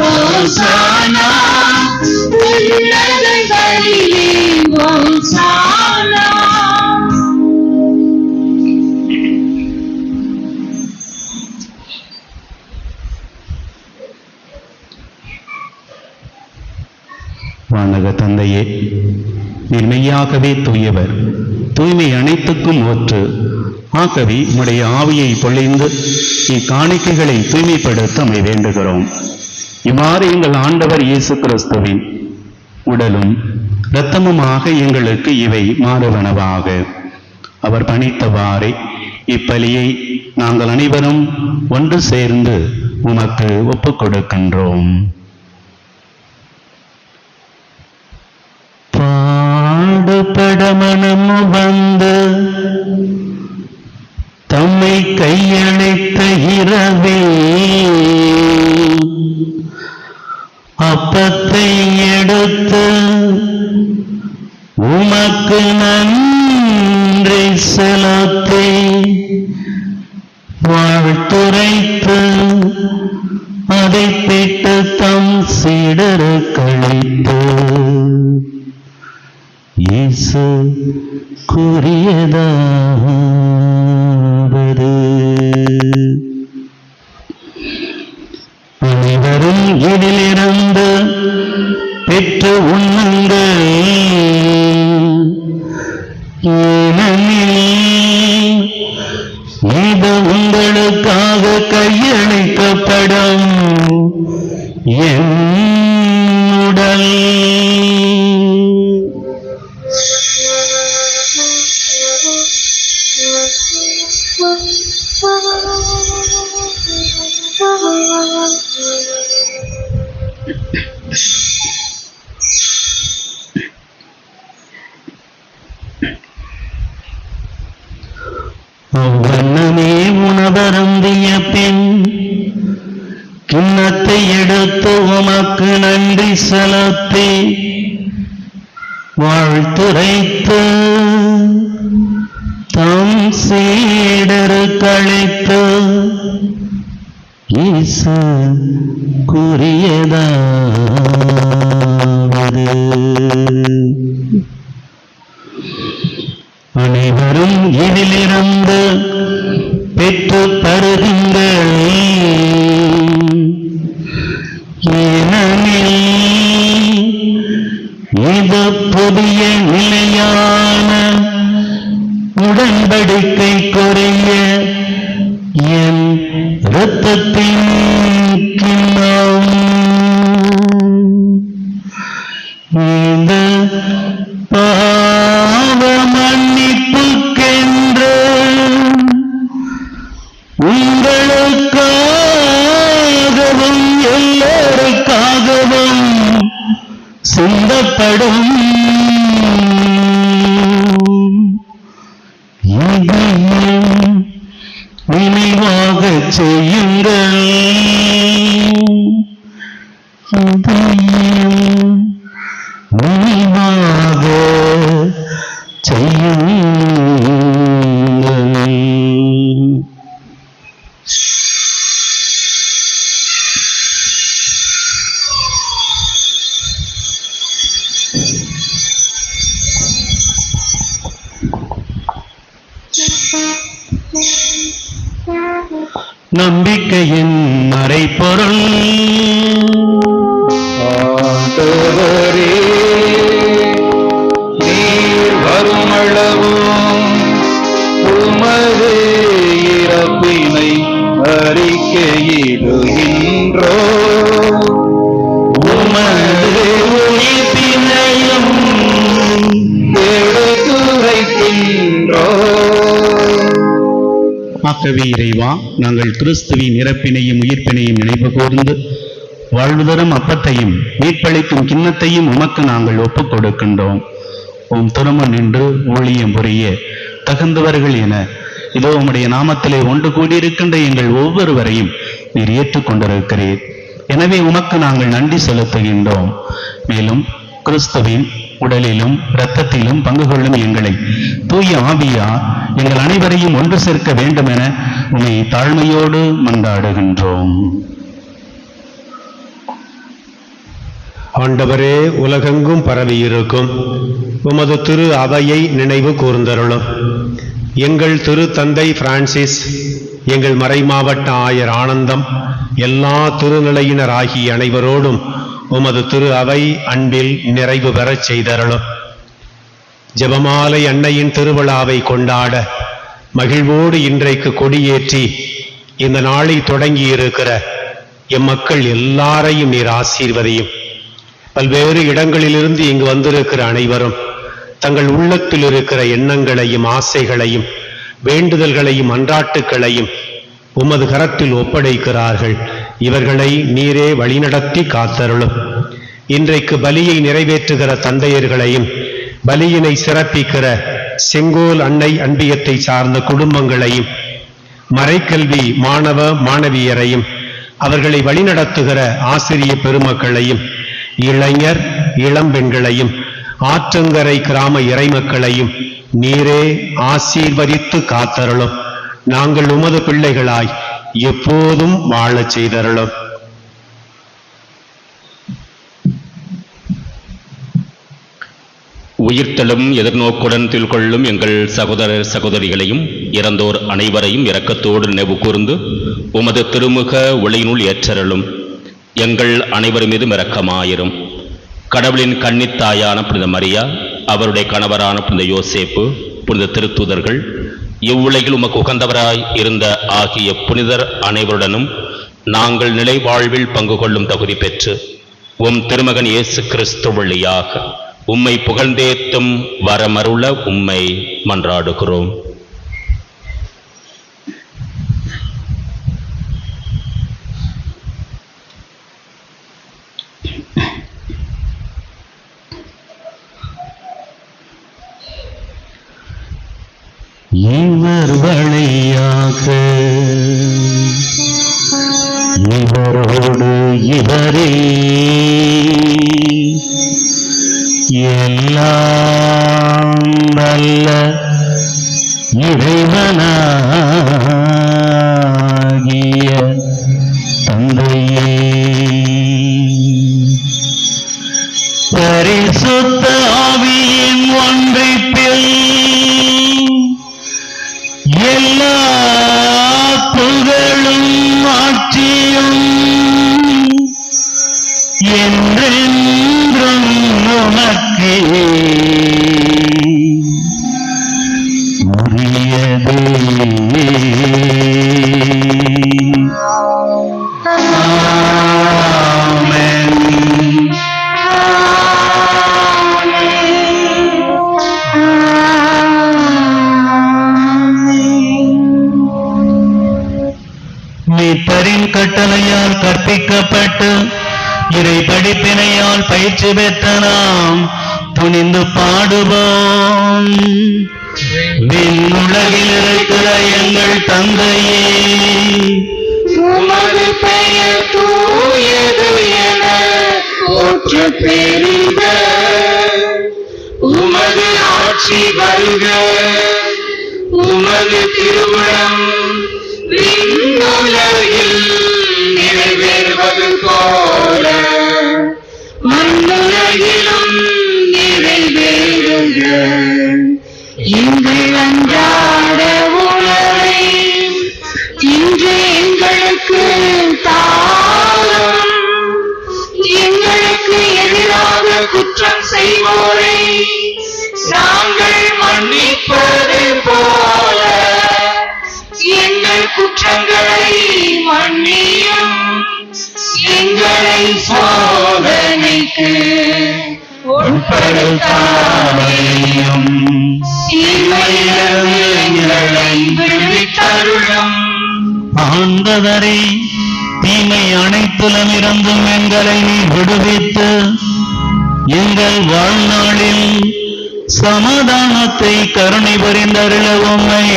ஓசானா உன்னதங்களிலே ஓசானா. வானக தந்தையே, நீர் மெய்யாகவே தூயவர், தூய்மை அனைத்துக்கும் ஊற்று. ஆகவே உம்முடைய ஆவியை பொழிந்து இக்காணிக்கைகளை தூய்மைப்படுத்த அமை வேண்டுகிறோம். இவ்வாறு எங்கள் ஆண்டவர் இயேசு கிறிஸ்துவின் உடலும் இரத்தமுமாக எங்களுக்கு இவை மாறுவனவாக. அவர் பணித்தவாறே இப்பலியை நாங்கள் அனைவரும் ஒன்று சேர்ந்து உமக்கு ஒப்புக் கொடுக்கின்றோம். பாடுபட மனம் வந்து தம்மை கையளித்த இரவே அப்பத்தை எடுத்து உமக்கு நன்றி செலுத்தி வாழ்த்துரைத்து அதை பெற்று தம் சீடருக்களித்து இயேசு கூறியதாவது, அனைவரும் இதிலிருந்து பெற்று உண்ணுங்கள், ஏனெனில் இது உங்களுக்காக கையளிக்கப்படும் என் உடல். அவ்வண்ணமே உணவருந்திய பின் கிண்ணத்தை எடுத்து உமக்கு நன்றி செலுத்தி வாழ்த்துரைத்து தம் சீடருக்களித்து இயேசு கூறியதாவது, அனைவரும் இதிலிருந்து பெற்று பருகுங்கள், ஏனெனில் இது புதிய நிலையான உடன்படிக்கைக்குரிய என் இரத்தத்தின் கிண்ணம். இந்த பாவ மன்னிப்புக்கென்று உங்களுக்காகவும் எல்லோருக்காகவும் சிந்தப்படும். இதையும் நினைவாகச் செய்யுங்கள். இதையும் நினைவாக செய்யுங்கள். நம்பிக்கையின் மறைபொருள் ஆண்டவரே, நீர் வருமளவும் உமது இறப்பினை அறிக்கையிடுகின்றோ, உமது உயிர்ப்பினையும் எடுத்துரைக்கின்றோ. ஆகவே இறைவா, நாங்கள் கிறிஸ்துவின் இறப்பினையும் உயிர்ப்பினையும் நினைவு கூர்ந்து வாழ்வுதரும் அப்பத்தையும் மீட்பளிக்கும் கிண்ணத்தையும் உமக்கு நாங்கள் ஒப்புக் கொடுக்கின்றோம். உம் திருமண் நின்று ஊழியம் புரிய தகுந்தவர்கள் என இதோ உம்முடைய நாமத்திலே ஒன்று கூடியிருக்கின்ற எங்கள் ஒவ்வொருவரையும் நீர் ஏற்றுக்கொண்டிருக்கிறீர். எனவே உமக்கு நாங்கள் நன்றி செலுத்துகின்றோம். மேலும் கிறிஸ்துவின் உடலிலும் இரத்தத்திலும் பங்கு கொள்ளும் எங்களை தூய ஆவியார் எங்கள் அனைவரையும் ஒன்று சேர்க்க வேண்டும் என உம்மை தாழ்மையோடு மன்றாடுகின்றோம். ஆண்டவரே, உலகெங்கும் பரவியிருக்கும் உமது திரு அவையை நினைவு கூர்ந்தருளும். எங்கள் திரு தந்தை பிரான்சிஸ், எங்கள் மறைமாவட்ட ஆயர் ஆனந்தம், எல்லா திருநிலையினர் ஆகிய அனைவரோடும் உமது திரு அவை அன்பில் நிறைவு பெறச் செய்தருளும். ஜெபமாலை அன்னையின் திருவிழாவை கொண்டாட மகிழ்வோடு இன்றைக்கு கொடியேற்றி இந்த நாளை தொடங்கியிருக்கிற எம்மக்கள் எல்லாரையும் நீர் ஆசீர்வதியும். பல்வேறு இடங்களிலிருந்து இங்கு வந்திருக்கிற அனைவரும் தங்கள் உள்ளத்தில் இருக்கிற எண்ணங்களையும் ஆசைகளையும் வேண்டுதல்களையும் அன்றாட்டுக்களையும் உமது கரத்தில் ஒப்படைக்கிறார்கள். இவர்களை நீரே வழிநடத்தி காத்தருளும். இன்றைக்கு பலியை நிறைவேற்றுகிற தந்தையர்களையும் பலியினை சிறப்பிக்கிற செங்கோல் அன்னை அன்பியத்தை சார்ந்த குடும்பங்களையும் மறைக்கல்வி மாணவ மாணவியரையும் அவர்களை வழிநடத்துகிற ஆசிரிய பெருமக்களையும் இளைஞர் இளம்பெண்களையும் ஆற்றங்கரை கிராம இறைமக்களையும் நீரே ஆசீர்வதித்து காத்தருளும். நாங்கள் உமது பிள்ளைகளாய் எப்போதும் வாழச் செய்தருளும். உயிர்த்தலும் எதிர்நோக்குடன் கொள்ளும் எங்கள் சகோதரர் சகோதரிகளையும் இறந்தோர் அனைவரையும் இரக்கத்தோடு நினைவு கூர்ந்து உமது திருமுக ஒளியினுள் ஏற்றருளும். எங்கள் அனைவர் மீதும் இரக்கமாயிரும். கடவுளின் கன்னித்தாயான புனித மரியா, அவருடைய கணவரான புனித யோசேப்பு, புனித திருத்தூதர்கள், இவ்வுலகில் உமக்கு உகந்தவராய் இருந்த ஆகிய புனிதர் அனைவருடனும் நாங்கள் நிலை வாழ்வில் பங்கு கொள்ளும் தகுதி பெற்று உம் திருமகன் இயேசு கிறிஸ்து வழியாக உம்மை புகழ்ந்தேத்தும் வரமருள உம்மை மன்றாடுகிறோம். இவர் வழியாக இவரோடு இவரே எல்லாம் வல்ல இறைவனாகிய தந்தையே, பரிசுத்த ஆவியின் ஒன்றிப்பில் எல்லா புகழும் ஆட்சியும் என்றென்றும் உமக்கே உரியதே. ஆமென். மீட்பரின் கட்டளையால் கற்பிக்கப்பட்டு இறை படிப்பினையால் பயிற்சி பெற்ற நாம் துணிந்து பாடுவோம். விண்ணுலகில் இருக்கிற எங்கள் தந்தையே, உமது பெயர் தூயது என போற்று பெறுக. உமது ஆட்சி வருக. உமது திருவுளம் விண்ணுலகில் நிறைவேறுவது போல மண்ணுலகிலும் நிறைவேறுக. எங்கள் அன்றாட உணவை இன்று எங்களுக்கு தாரும். எங்களுக்கு எதிராக குற்றம் செய்வோரை நாங்கள் மன்னிப்பது போல எங்கள் குற்றங்களை மன்னியும். எங்களை சோதனைக்கு உட்படுத்தாமையும் தீமையிலிருந்து எங்களை விடுவித்தருளும். ஆண்டவரே, தீமை அனைத்திலும் இருந்தும் எங்களை விடுவித்து எங்கள் வாழ்நாளில் சமாதானத்தை கருணை புரிந்தருள உம்மை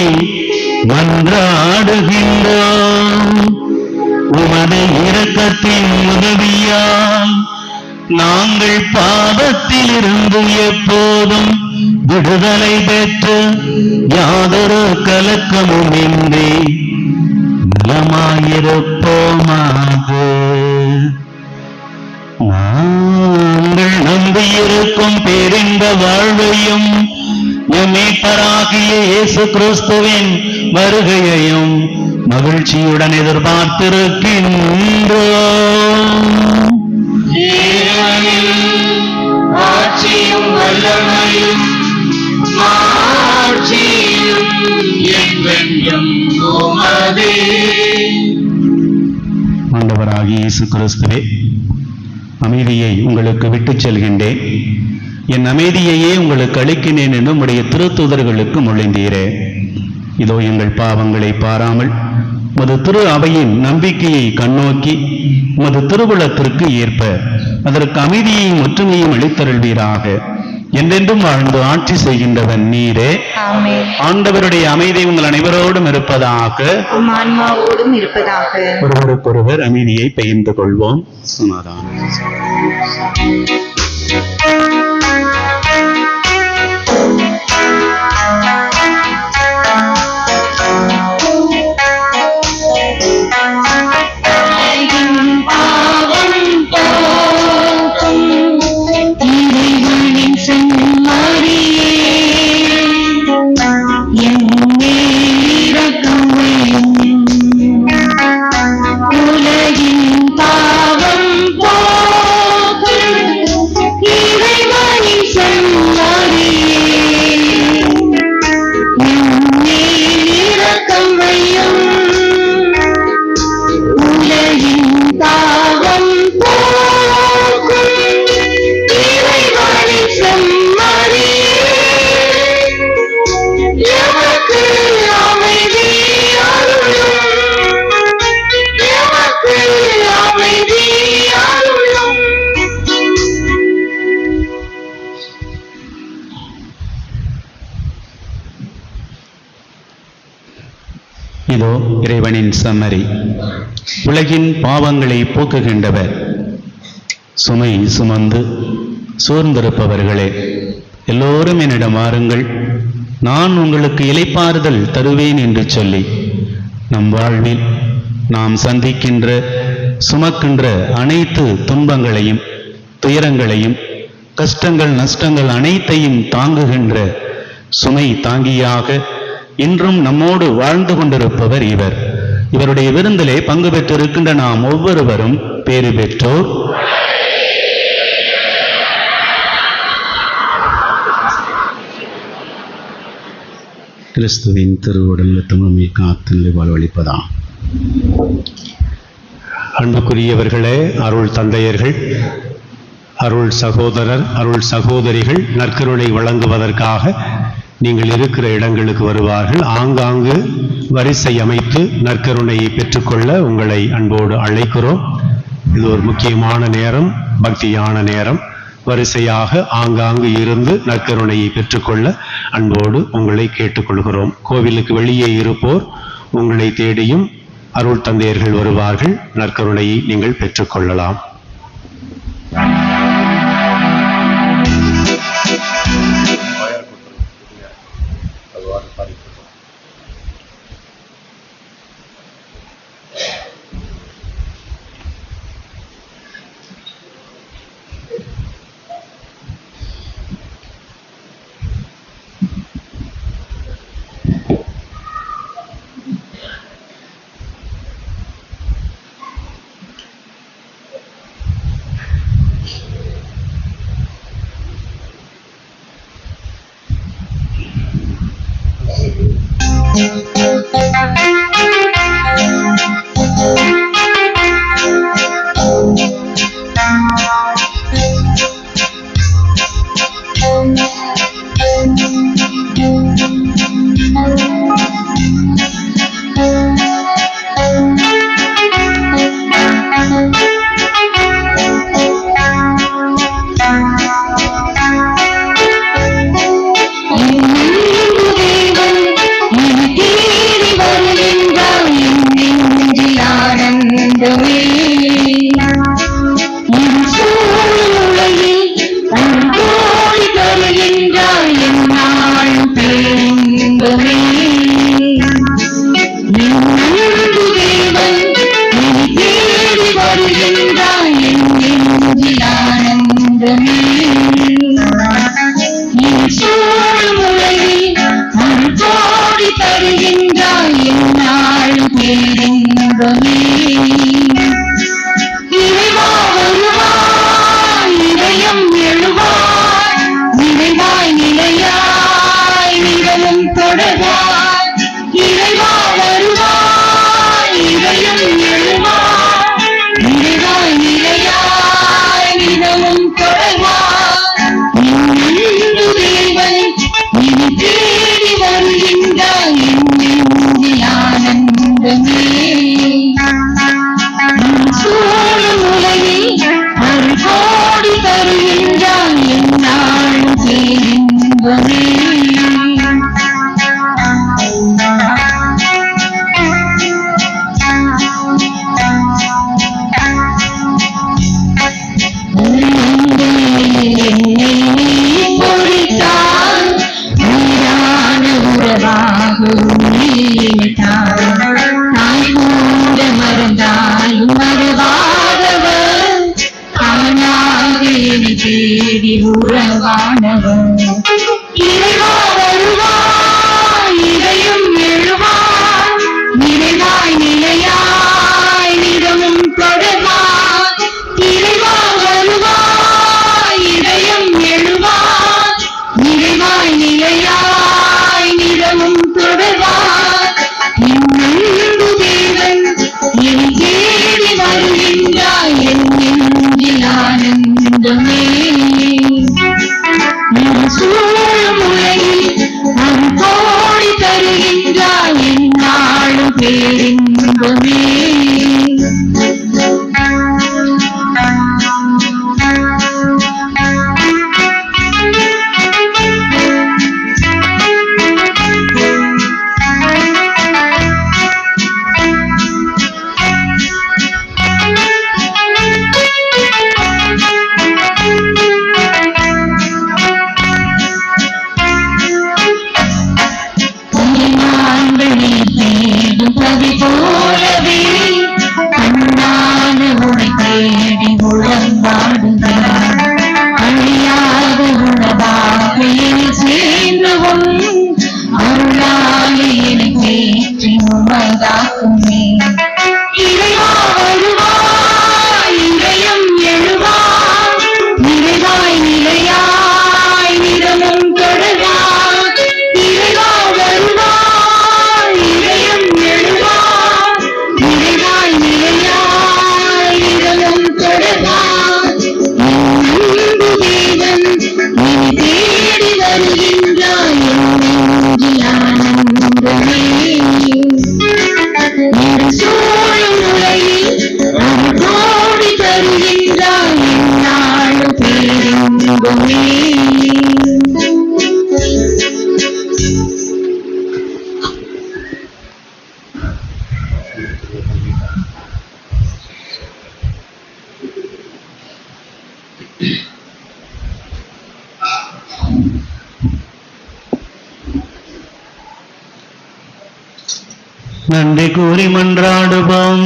மன்றாடுகின்றோம். உமது இரக்கத்தின் உதவியால் நாங்கள் பாவத்திலிருந்து எப்போதும் விடுதலை பெற்று யாதொரு கலக்கமும் இன்றி நலமாயிருப்போமாக. நாங்கள் நம்பியிருக்கும் பேரின்ப வாழ்வையும் எம் மீட்பராகிய இயேசு கிறிஸ்துவின் வருகையையும் மகிழ்ச்சியுடன் எதிர்பார்த்திருக்கின்றோம். ஆட்சியும் வல்லமையும் மாட்சியும் என்றென்றும் உமதே. ஆண்டவராகிய இயேசு கிறிஸ்துவே, அமைதியை உங்களுக்கு விட்டுச் செல்கின்றேன், என் அமைதியையே உங்களுக்கு அளிக்கின்றேன் என்று உம்முடைய திருத்தூதர்களுக்கு மொழிந்தீரே. இதோ எங்கள் பாவங்களை பாராமல் உமது திரு அவையின் நம்பிக்கையை கண்ணோக்கி உமது திருவுளத்திற்கு ஏற்ப அதற்கு அமைதியையும் ஒற்றுமையும் அளித்தருள்வீராக. என்றென்றும் வாழ்ந்து ஆட்சி செய்கின்றவன் நீரே. ஆண்டவருடைய அமைதி உங்கள் அனைவரோடும் இருப்பதாக, ஆன்மாவோடும் இருப்பதாக. ஒருவருக்கொருவர் அமைதியை பகிர்ந்து கொள்வோம். சமாதானம். இதோ இறைவனின் சம்மரி. உலகின் பாவங்களை போக்குகின்றவர். சுமை சுமந்து சோர்ந்திருப்பவர்களே, எல்லோரும் என்னிடம் வாருங்கள், நான் உங்களுக்கு இளைப்பாறுதல் தருவேன் என்று சொல்லி நம் வாழ்வில் நாம் சந்திக்கின்ற சுமக்கின்ற அனைத்து துன்பங்களையும் துயரங்களையும் கஷ்டங்கள் நஷ்டங்கள் அனைத்தையும் தாங்குகின்ற சுமை தாங்கியாக இன்றும் நம்மோடு வாழ்ந்து கொண்டிருப்பவர் இவர். இவருடைய விருந்திலே பங்கு பெற்றிருக்கின்ற நாம் ஒவ்வொருவரும் பேறு பெற்றோர். கிறிஸ்துவின் திருவுடல் தமிழ் காத்து வாழ்வளிப்பதாம். அன்புக்குரியவர்களே, அருள் தந்தையர்கள், அருள் சகோதரர், அருள் சகோதரிகள் நற்கருணை வழங்குவதற்காக நீங்கள் இருக்கிற இடங்களுக்கு வருவார்கள். ஆங்காங்கு வரிசை அமைத்து நற்கருணையை பெற்றுக்கொள்ள உங்களை அன்போடு அழைக்கிறோம். இது ஒரு முக்கியமான நேரம், பக்தியான நேரம். வரிசையாக ஆங்காங்கு இருந்து நற்கருணையை பெற்றுக்கொள்ள அன்போடு உங்களை கேட்டுக்கொள்கிறோம். கோவிலுக்கு வெளியே இருப்போர் உங்களை தேடியும் அருள் தந்தையர்கள் வருவார்கள். நற்கருணையை நீங்கள் பெற்றுக்கொள்ளலாம். தேடி வருகின்ற வருகின்றாய் என்னாலும் பேரின்பமே. இறைவா வருவாய் இதயம் எழுவாய் நிறைவாய் நிலையாய் நிலவும் தொடர்வாய். இறைவா வருவாய் இதயம் எழுவாய் நிறைவாய் நிலையாய் நிலவும் தொடர்வாய். அன்பு தேவன் இனி தேடி வருகின்றாய் என் நெஞ்சில் ஆனந்தமே. சூழும் உலகில் அருள் கோடி தருகின்றாய் என்னாலும் பேரின்பமே. என்னை நீ பொறித்தாய் உயிரான உறவாக உயிரிட்டாய். தாய் கூட மறந்தாலும் மறவாதவர் தானாக என்னை தேடி உறவானவர். இறைவா வருவாய் இதயம் எழுவாய் நிறைவாய் நிலையாய் நிலவும் தொடர்வாய். இறைவா வருவாய் இதயம் எழுவாய் நிறைவாய் நிலையாய் நிலவும் தொடர்வாய். அன்பு தேவன் இனி தேடி வருகின்றாய் என் நெஞ்சில் ஆனந்தமே. சூழும் உலகில் அருள் கோடி தருகின்றாய் என்னாலும் பேரின்பமே. கவி போலவே கண்ணான உனை தேடி உழந்தாடுகிறார். அழியாத உணவாக என்னை சேர்ந்தவும் அருளாக என்னை தேற்றி உமதாக்குமே. இறைவா வருவாய் இதயம் எழுவாய் நிறைவாய் நிலையாய் நிலவும் தொடர்வாய். இறைவா வருவாய் இதயம் எழுவாய் நிறைவாய் நிலையாய் நிலவும் தொடர்வாய். அன்பு தேவன் இனி தேடி வருகின்றாய் என் நெஞ்சில் ஆனந்தமே. சூழும் உலகில் அருள் கோடி தருகின்றாய் என்னாலும் பேரின்பமே. நன்றி கூறி மன்றாடுவோம்.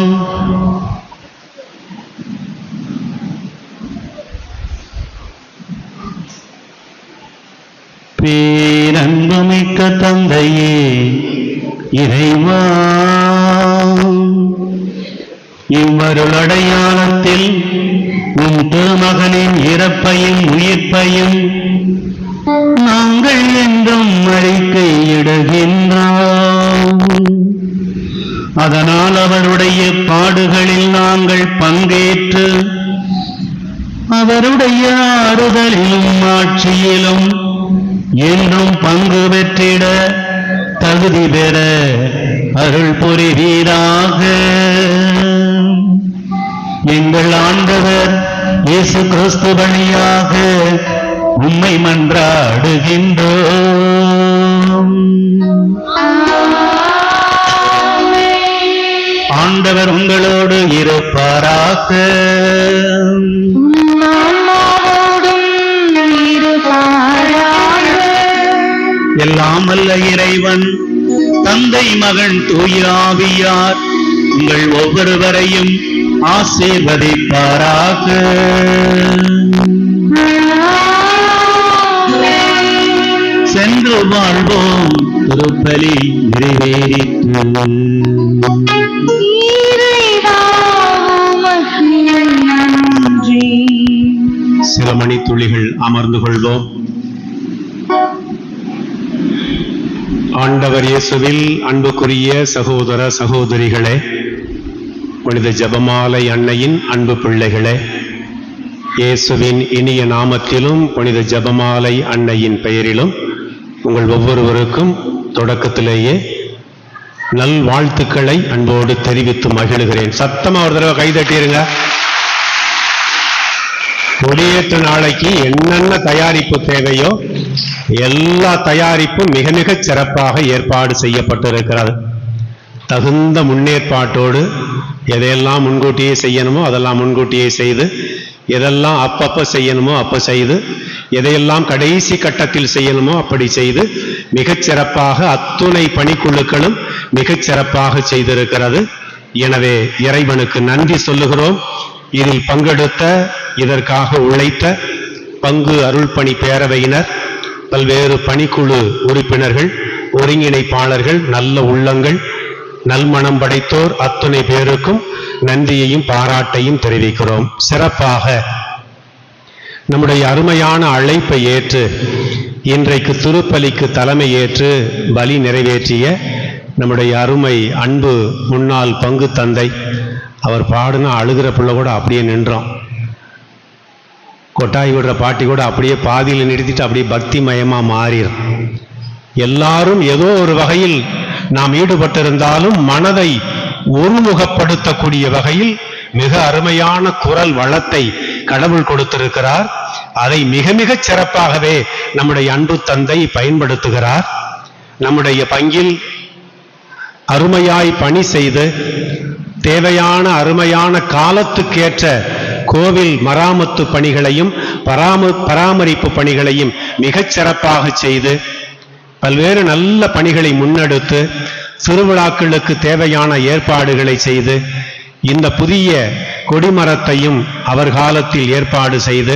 பேரன்புமிக்க தந்தையே இறைவா, இவ்வருள் அடையாளத்தில் உன் திருமகனின் இறப்பையும் உயிர்ப்பையும் நாங்கள் என்றும் அறிக்கையிடுகின்றோம். அதனால் அவருடைய பாடுகளில் நாங்கள் பங்கேற்று அவருடைய ஆறுதலிலும் ஆட்சியிலும் என்றும் பங்கு பெற்றிட தகுதி பெற அருள் புரிவீராக. எங்கள் ஆண்டவர் இயேசு கிறிஸ்து வழியாக உம்மை மன்றாடுகின்றோம். ஆண்டவர் உங்களோடு இருப்பாராக. எல்லாம் வல்ல இறைவன் தந்தை மகன் தூய ஆவியார் உங்கள் ஒவ்வொருவரையும் ஆசீர்வதிப்பாராக. சென்று வாழ்வோம் திருப்பலி நிறைவேறிற்று. சில மணித்துளிகள் அமர்ந்து கொள்வோம். ஆண்டவர் இயேசுவில் அன்புக்குரிய சகோதர சகோதரிகளே, புனித ஜெபமாலை அன்னையின் அன்பு பிள்ளைகளே, இயேசுவின் இனிய நாமத்திலும் புனித ஜெபமாலை அன்னையின் பெயரிலும் உங்கள் ஒவ்வொருவருக்கும் தொடக்கத்திலேயே நல்வாழ்த்துக்களை அன்போடு தெரிவித்து மகிழ்கிறேன். சத்தமா ஒரு தடவை கைதட்டிருங்க. கொடியேற்ற நாளைக்கு என்னென்ன தயாரிப்பு தேவையோ எல்லா தயாரிப்பும் மிக மிக சிறப்பாக ஏற்பாடு செய்யப்பட்டிருக்கிறது. தகுந்த முன்னேற்பாட்டோடு எதையெல்லாம் முன்கூட்டியே செய்யணுமோ அதெல்லாம் முன்கூட்டியே செய்து, எதெல்லாம் அப்பப்ப செய்யணுமோ அப்ப செய்து, எதையெல்லாம் கடைசி கட்டத்தில் செய்யணுமோ அப்படி செய்து மிகச் சிறப்பாக அத்துணை பணிக்குழுக்களும் மிகச் சிறப்பாக செய்திருக்கிறது. எனவே இறைவனுக்கு நன்றி சொல்லுகிறோம். இதில் பங்கெடுத்த, இதற்காக உழைத்த பங்கு அருள்பணி பேரவையினர், பல்வேறு பணிக்குழு உறுப்பினர்கள், ஒருங்கிணைப்பாளர்கள், நல்ல உள்ளங்கள், நல்மனம் படைத்தோர் அத்துணை பேருக்கும் நன்றியையும் பாராட்டையும் தெரிவிக்கிறோம். சிறப்பாக நம்முடைய அருமையான அழைப்பை ஏற்று இன்றைக்கு திருப்பலிக்கு தலைமை ஏற்று பலி நிறைவேற்றிய நம்முடைய அருமை அன்பு முன்னாள் பங்கு தந்தை, அவர் பாடுனா அழுகிற பிள்ளை கூட அப்படியே நின்றோம். கொட்டாய் விடுற பாட்டி கூட அப்படியே பாதியில் நிறுத்திட்டு அப்படியே பக்தி மயமா மாறிடும். எல்லாரும் ஏதோ ஒரு வகையில் நாம் ஈடுபட்டிருந்தாலும் மனதை ஒருமுகப்படுத்தக்கூடிய வகையில் மிக அருமையான குரல் வளத்தை கடவுள் கொடுத்திருக்கிறார். அதை மிக மிக சிறப்பாகவே நம்முடைய அன்பு தந்தை பயன்படுத்துகிறார். நம்முடைய பங்கில் அருமையாய் பணி செய்து தேவையான அருமையான காலத்துக்கேற்ற கோவில் மராமத்து பணிகளையும் பராமரிப்பு பணிகளையும் மிகச் சிறப்பாக செய்து பல்வேறு நல்ல பணிகளை முன்னெடுத்து திருவிழாக்களுக்கு தேவையான ஏற்பாடுகளை செய்து இந்த புதிய கொடிமரத்தையும் அவர் காலத்தில் ஏற்பாடு செய்து,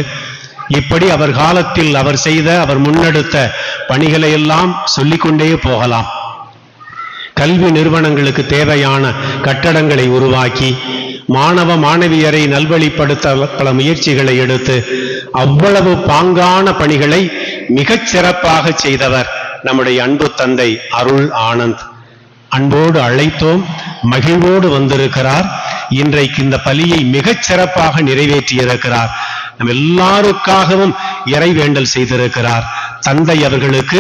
இப்படி அவர் காலத்தில் அவர் செய்த, அவர் முன்னெடுத்த பணிகளை எல்லாம் சொல்லிக்கொண்டே போகலாம். கல்வி நிறுவனங்களுக்கு தேவையான கட்டடங்களை உருவாக்கி மாணவ மாணவியரை நல்வழிப்படுத்த பல முயற்சிகளை எடுத்து அவ்வளவு பாங்கான பணிகளை மிகச் சிறப்பாக செய்தவர் நம்முடைய அன்பு தந்தை அருள் ஆனந்த். அன்போடு அழைத்தோம், மகிழ்வோடு வந்திருக்கிறார். இன்றைக்கு இந்த பலியை மிகச் சிறப்பாக நிறைவேற்றியிருக்கிறார். நம் எல்லாருக்காகவும் இறைவேண்டல் செய்திருக்கிறார். தந்தை அவர்களுக்கு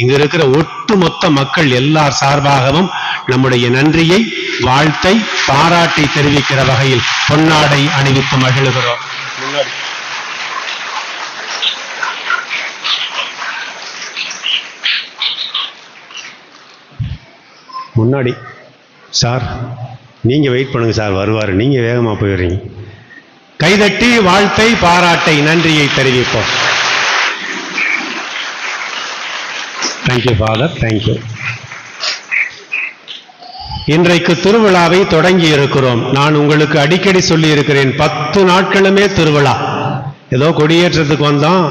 இங்க இருக்கிற ஒட்டுமொத்த மக்கள் எல்லார் சார்பாகவும் நம்முடைய நன்றியை, வாழ்த்தை, பாராட்டை தெரிவிக்கிற வகையில் பொன்னாடை அணிவித்து மகிழ்கிறோம். முன்னாடி சார் நீங்க வெயிட் பண்ணுங்க சார், வருவார். நீங்க வேகமா போயிடுறீங்க. கைதட்டி வாழ்த்தை, பாராட்டை, நன்றியை தெரிவிப்போம். Thank you father, thank you. இன்றைக்கு திருவிழாவை தொடங்கி இருக்கிறோம். நான் உங்களுக்கு அடிக்கடி சொல்லி இருக்கிறேன், 10 நாட்களுமே திருவிழா. ஏதோ கொடியேற்றத்துக்கு வந்தோம்,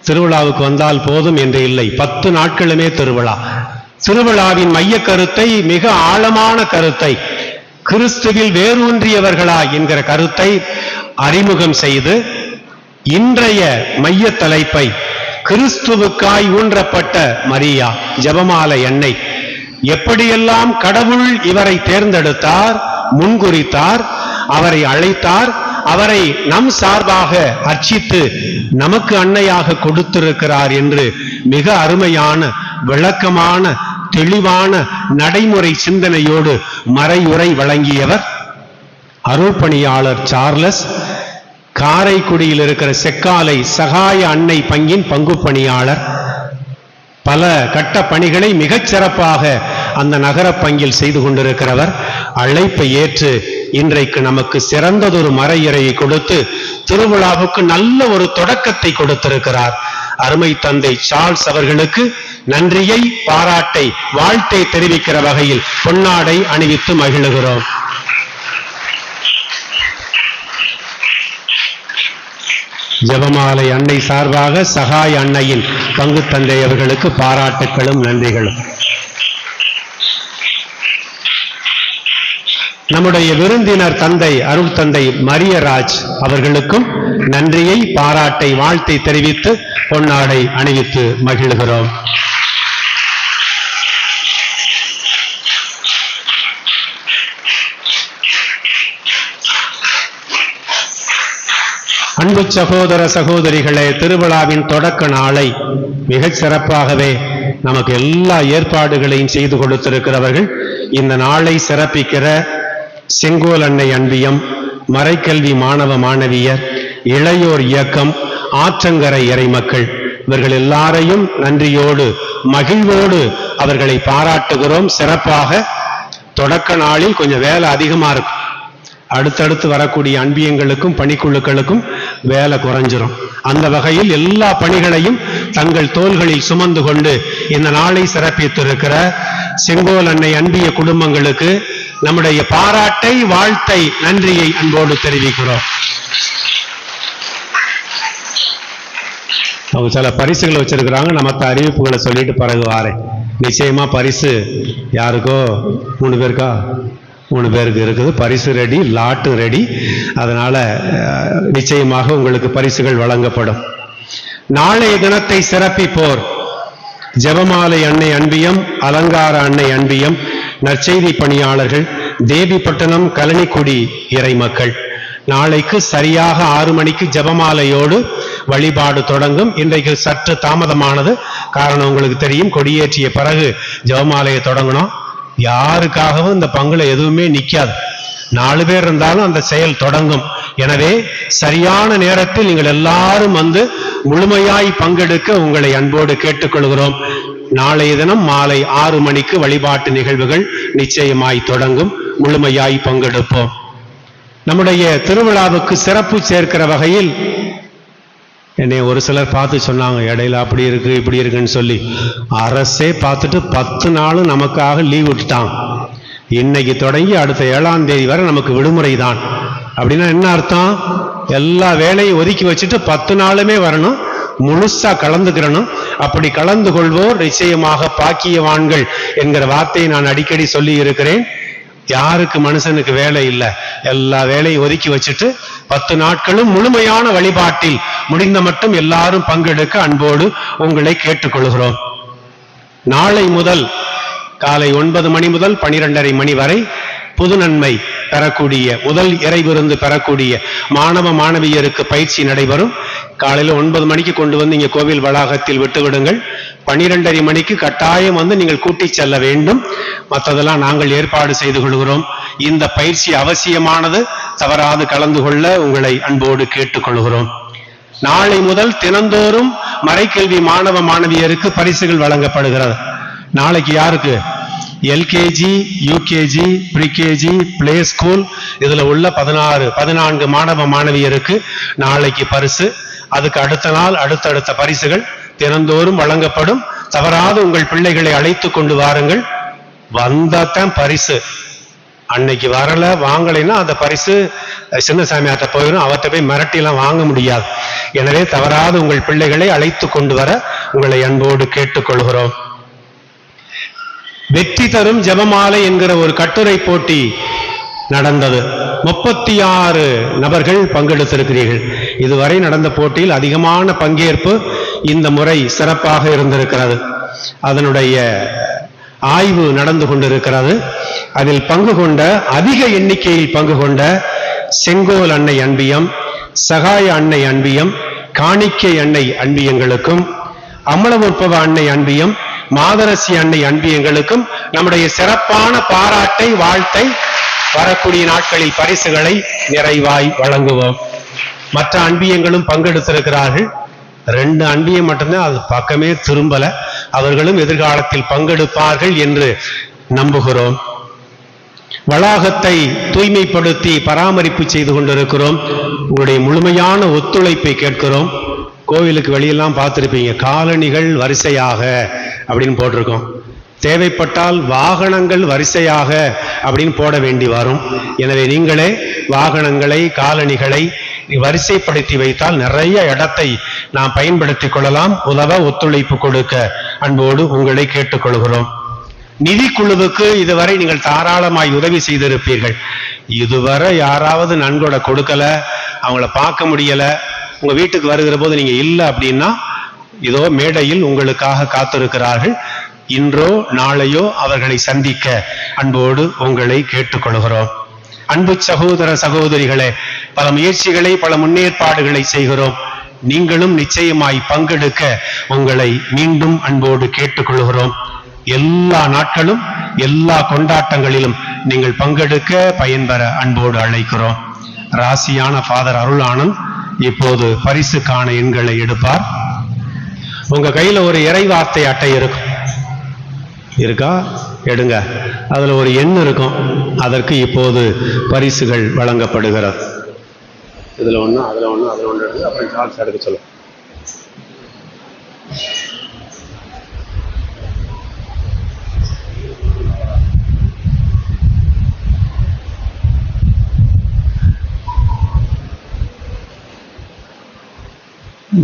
திருவிழாவுக்கு வந்தால் போதும் என்று இல்லை. 10 நாட்களுமே திருவிழா. திருவிழாவின் மைய கருத்தை, மிக ஆழமான கருத்தை, கிறிஸ்துவில் வேரூன்றியவர்களா என்கிற கருத்தை அறிமுகம் செய்து இன்றைய மைய தலைப்பை கிறிஸ்துவுக்காய் ஊன்றப்பட்ட மரியா ஜெபமாலை அன்னை, எப்படியெல்லாம் கடவுள் இவரை தேர்ந்தெடுத்தார், முன்குறித்தார், அவரை அழைத்தார், அவரை நம் சார்பாக அர்ச்சித்து நமக்கு அன்னையாக கொடுத்திருக்கிறார் என்று மிக அருமையான, விளக்கமான, தெளிவான நடைமுறை சிந்தனையோடு மறையுரை வழங்கியவர் அருள்பணியாளர் சார்லஸ். காரைக்குடியில் இருக்கிற செக்காலை சகாய அன்னை பங்கின் பங்கு பணியாளர். பல கட்ட பணிகளை மிகச் சிறப்பாக அந்த நகர பங்கில் செய்து கொண்டிருக்கிறவர். அழைப்பை ஏற்று இன்றைக்கு நமக்கு சிறந்ததொரு மறையுரையை கொடுத்து திருவிழாவுக்கு நல்ல ஒரு தொடக்கத்தை கொடுத்திருக்கிறார். அருமை தந்தை சார்ல்ஸ் அவர்களுக்கு நன்றியை, பாராட்டை, வாழ்த்தை தெரிவிக்கிற வகையில் பொன்னாடை அணிவித்து மகிழுகிறோம். ஜெபமாலை அன்னை சார்பாக சகாய அன்னையின் பங்கு தந்தை அவர்களுக்கு பாராட்டுக்களும் நன்றிகளும். நம்முடைய விருந்தினர் தந்தை அருள் தந்தை மரியராஜ் அவர்களுக்கும் நன்றியை, பாராட்டை, வாழ்த்தை தெரிவித்து பொன்னாடை அணிவித்து மகிழ்கிறோம். அன்பு சகோதர சகோதரிகளே, திருவிழாவின் தொடக்க நாளை மிகச் சிறப்பாகவே நமக்கு எல்லா ஏற்பாடுகளையும் செய்து கொடுத்திருக்கிறவர்கள் இந்த நாளை சிறப்பிக்கிற செங்கோல் அன்னை அன்பியம், மறைக்கல்வி மாணவ மாணவியர், இளையோர் இயக்கம், ஆற்றங்கரை இறைமக்கள், இவர்கள் எல்லாரையும் நன்றியோடு மகிழ்வோடு அவர்களை பாராட்டுகிறோம். சிறப்பாக தொடக்க நாளில் கொஞ்சம் வேலை அதிகமா இருக்கும். அடுத்தடுத்து வரக்கூடிய அன்பியங்களுக்கும் பணிக்குழுக்களுக்கும் வேலை குறைஞ்சிரும். அந்த வகையில் எல்லா பணிகளையும் தங்கள் தோள்களில் சுமந்து கொண்டு இந்த நாளை சிறப்பித்திருக்கிற செங்கோல் அன்னை அன்பிய குடும்பங்களுக்கு நம்முடைய பாராட்டை, வாழ்த்தை, நன்றியை அன்போடு தெரிவிக்கிறோம். அவங்க சில பரிசுகளை வச்சிருக்கிறாங்க. நமக்கு அறிவிப்புகளை சொல்லிட்டு பிறகு வாரேன். நிச்சயமா பரிசு யாருக்கோ 3 பேருக்கா 3 பேருக்கு இருக்குது. பரிசு ரெடி, லாட்டு ரெடி. அதனால நிச்சயமாக உங்களுக்கு பரிசுகள் வழங்கப்படும். நாளைய தினத்தை சிறப்பிப்போர் ஜெபமாலை அன்னை அன்பியம், அலங்கார அன்னை அன்பியம், நற்செய்தி பணியாளர்கள், தேவிப்பட்டினம் கலனிக்குடி இறைமக்கள். நாளைக்கு சரியாக 6 மணிக்கு ஜெபமாலையோடு வழிபாடு தொடங்கும். இன்றைக்கு சற்று தாமதமானது. காரணம் உங்களுக்கு தெரியும், கொடியேற்றிய பிறகு ஜெபமாலையை தொடங்கணும். யாருக்காகவும் இந்த பங்குல எதுவுமே நிக்காது. 4 பேர் இருந்தாலும் அந்த செயல் தொடங்கும். எனவே சரியான நேரத்தில் நீங்கள் எல்லாரும் வந்து முழுமையாய் பங்கெடுக்க உங்களை அன்போடு கேட்டுக்கொள்கிறோம். நாளைய தினம் மாலை 6 மணிக்கு வழிபாட்டு நிகழ்வுகள் நிச்சயமாய் தொடங்கும். முழுமையாய் பங்கெடுப்போம். நம்முடைய திருவிழாவுக்கு சிறப்பு சேர்க்கிற வகையில் என்னை ஒரு சிலர் பார்த்து சொன்னாங்க, இடையில அப்படி இருக்கு இப்படி இருக்குன்னு சொல்லி. அரசே பார்த்துட்டு 10 நாளும் நமக்காக லீவ் விட்டுட்டாங்க. இன்னைக்கு தொடங்கி அடுத்த 7ஆம் தேதி வரை நமக்கு விடுமுறை தான். அப்படின்னா என்ன அர்த்தம்? எல்லா வேலையும் ஒதுக்கி வச்சுட்டு 10 நாளுமே வரணும், முழுசா கலந்துக்கிறணும். அப்படி கலந்து கொள்வோர் நிச்சயமாக பாக்கியவான்கள் என்கிற வார்த்தையை நான் அடிக்கடி சொல்லி இருக்கிறேன். யாருக்கு மனுஷனுக்கு வேலை இல்லை, எல்லா வேலையும் ஒதுக்கி வச்சுட்டு 10 நாட்களும் முழுமையான வழிபாட்டில் முடிந்த மட்டும் எல்லாரும் பங்கெடுக்க அன்போடு உங்களை கேட்டுக்கொள்கிறோம். நாளை முதல் காலை 9 மணி முதல் 12:30 மணி வரை புது நன்மை பெறக்கூடிய, முதல் இறை விருந்து பெறக்கூடிய மாணவ மாணவியருக்கு பயிற்சி நடைபெறும். காலையில் 9 மணிக்கு கொண்டு வந்து இங்கே கோவில் வளாகத்தில் விட்டுவிடுங்கள். 12:30 மணிக்கு கட்டாயம் வந்து நீங்கள் கூட்டிச் செல்ல வேண்டும். மற்றதெல்லாம் நாங்கள் ஏற்பாடு செய்து கொள்கிறோம். இந்த பயிற்சி அவசியமானது, தவறாது கலந்து கொள்ள உங்களை அன்போடு கேட்டுக்கொள்கிறோம். நாளை முதல் தினந்தோறும் மறைக்கல்வி மாணவ மாணவியருக்கு பரிசுகள் வழங்கப்படுகிறது. நாளைக்கு யாருக்கு? LKG, UKG, pre-KG, play school இதுல உள்ள 14 மாணவ மாணவியருக்கு நாளைக்கு பரிசு. அதுக்கு அடுத்த நாள் அடுத்தடுத்த பரிசுகள் தினந்தோறும் வழங்கப்படும். தவறாது உங்கள் பிள்ளைகளை அழைத்து கொண்டு வாருங்கள். வந்தாத்தான் பரிசு. அன்னைக்கு வரல வாங்கலைன்னா அந்த பரிசு சின்னசாமியார்ட்ட போயிடும். அவர்கிட்ட போய் மிரட்டிலாம் வாங்க முடியாது. எனவே தவறாது உங்கள் பிள்ளைகளை அழைத்து கொண்டு வர உங்களை அன்போடு கேட்டுக்கொள்கிறோம். வெற்றி தரும் ஜெபமாலை என்கிற ஒரு கட்டுரை போட்டி நடந்தது. 36 நபர்கள் பங்கெடுத்திருக்கிறீர்கள். இதுவரை நடந்த போட்டியில் அதிகமான பங்கேற்பு இந்த முறை சிறப்பாக இருந்திருக்கிறது. அதனுடைய ஆய்வு நடந்து கொண்டிருக்கிறது. அதில் பங்கு கொண்ட அதிக எண்ணிக்கையில் பங்கு கொண்ட செங்கோல் அன்னை அன்பியம், சகாய அன்னை அன்பியம், காணிக்கை அன்னை அன்பியங்களுக்கும், அமலமுற்பவ அன்னை அன்பியம், மாதரசி அன்னை அன்பியங்களுக்கும் நம்முடைய சிறப்பான பாராட்டை, வாழ்த்தை வரக்கூடிய நாட்களில் பரிசுகளை நிறைவாய் வழங்குவோம். மற்ற அன்பியங்களும் பங்கெடுத்திருக்கிறார்கள். 2 அன்பியம் மட்டும்தான் அது பக்கமே திரும்பல. அவர்களும் எதிர்காலத்தில் பங்கெடுப்பார்கள் என்று நம்புகிறோம். வளாகத்தை தூய்மைப்படுத்தி பராமரிப்பு செய்து கொண்டிருக்கிறோம். உங்களுடைய முழுமையான ஒத்துழைப்பை கேட்கிறோம். கோவிலுக்கு வெளியெல்லாம் பார்த்திருப்பீங்க, காலணிகள் வரிசையாக அப்படின்னு போட்டிருக்கோம். தேவைப்பட்டால் வாகனங்கள் வரிசையாக அப்படின்னு போட வேண்டி வரும். எனவே நீங்களே வாகனங்களை, காலணிகளை வரிசைப்படுத்தி வைத்தால் நிறைய இடத்தை நாம் பயன்படுத்திக் கொள்ளலாம். உதவ ஒத்துழைப்பு கொடுக்க அன்போடு உங்களை கேட்டுக்கொள்கிறோம். நிதி குழுவுக்கு இதுவரை நீங்கள் தாராளமாய் உதவி செய்திருப்பீர்கள். இதுவரை யாராவது நன்கொடை கொடுக்கல, அவங்கள பார்க்க முடியல, உங்க வீட்டுக்கு வருகிற போது நீங்க இல்லை அப்படின்னா இதோ மேடையில் உங்களுக்காக காத்திருக்கிறார்கள். இன்றோ நாளையோ அவர்களை சந்திக்க அன்போடு உங்களை கேட்டுக்கொள்கிறோம். அன்பு சகோதர சகோதரிகளே, பல முயற்சிகளை பல முன்னேற்பாடுகளை செய்கிறோம். நீங்களும் நிச்சயமாய் பங்கெடுக்க உங்களை மீண்டும் அன்போடு கேட்டுக்கொள்கிறோம். எல்லா நாட்களும் எல்லா கொண்டாட்டங்களிலும் நீங்கள் பங்கெடுக்க பயன்பெற அன்போடு அழைக்கிறோம். ராசியான ஃபாதர் அருள் ஆனந்த் இப்போது பரிசுக்கான எண்களை எடுப்பார். உங்க கையில ஒரு இறைவார்த்தை அட்டை இருக்கும், இருக்கா? எடுங்க. அதுல ஒரு எண் இருக்கும். அதற்கு இப்போது பரிசுகள் வழங்கப்படுகிறது. இதுல ஒண்ணு, அதுல ஒண்ணு, அதுல ஒண்ணு எடுங்க. அப்புறம் சார்ஜ் எடுக்க சொல்லுங்க.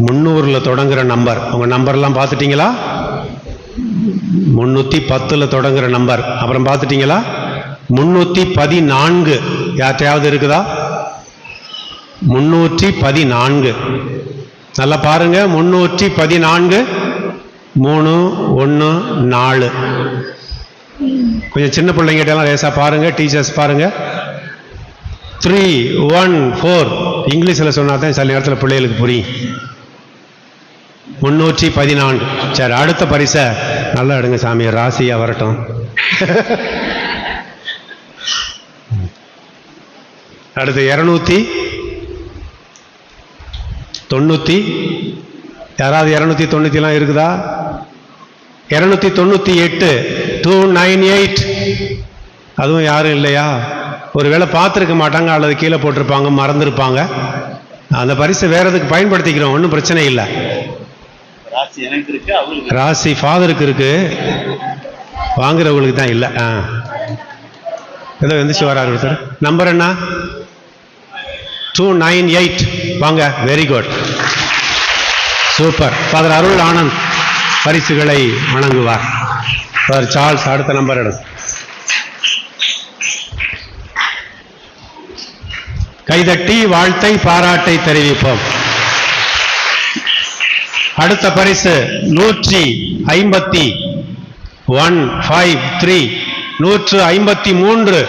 முன்னூறுல தொடங்குற நம்பர், உங்க நம்பர்லாம் பார்த்துட்டீங்களா? 310 தொடங்குற நம்பர், அப்புறம் பார்த்துட்டீங்களா? 314 யார்ட்டையாவது இருக்குதா? 314 நல்லா பாருங்க. 314 314. கொஞ்சம் சின்ன பிள்ளைங்கிட்ட எல்லாம் லேசா பாருங்க, டீச்சர்ஸ் பாருங்க. 314 இங்கிலீஷ்ல சொன்னாதான் சில நேரத்தில் பிள்ளைகளுக்கு புரியும். 314. சரி, அடுத்த பரிசை நல்லா எடுங்க சாமி, ராசியா வரட்டும். அடுத்து 290. யாராவது 290 இருக்குதா? 298. 298. அதுவும் யாரும் இல்லையா? ஒருவேளை பார்த்துருக்க மாட்டாங்க அல்லது கீழே போட்டிருப்பாங்க, மறந்துருப்பாங்க. அந்த பரிசை வேற எதுக்கு பயன்படுத்திக்கிறோம், ஒன்றும் பிரச்சனை இல்லை. ராசி ஃபாதருக்கு இருக்கு, வாங்குறவங்களுக்கு தான் இல்லை. ஏதோ எந்திரிச்சு வராரு சார். நம்பர் என்ன? 298. வாங்க, வெரி குட், சூப்பர். ஃபாதர் அருள் ஆனந்த் பரிசுகளை வழங்குவார். ஃபாதர் சார்ல்ஸ் அடுத்த நம்பர் எடுங்க. கைதட்டி வாழ்த்தை பாராட்டை தெரிவிப்போம். அடுத்த பரிசு 153. 153.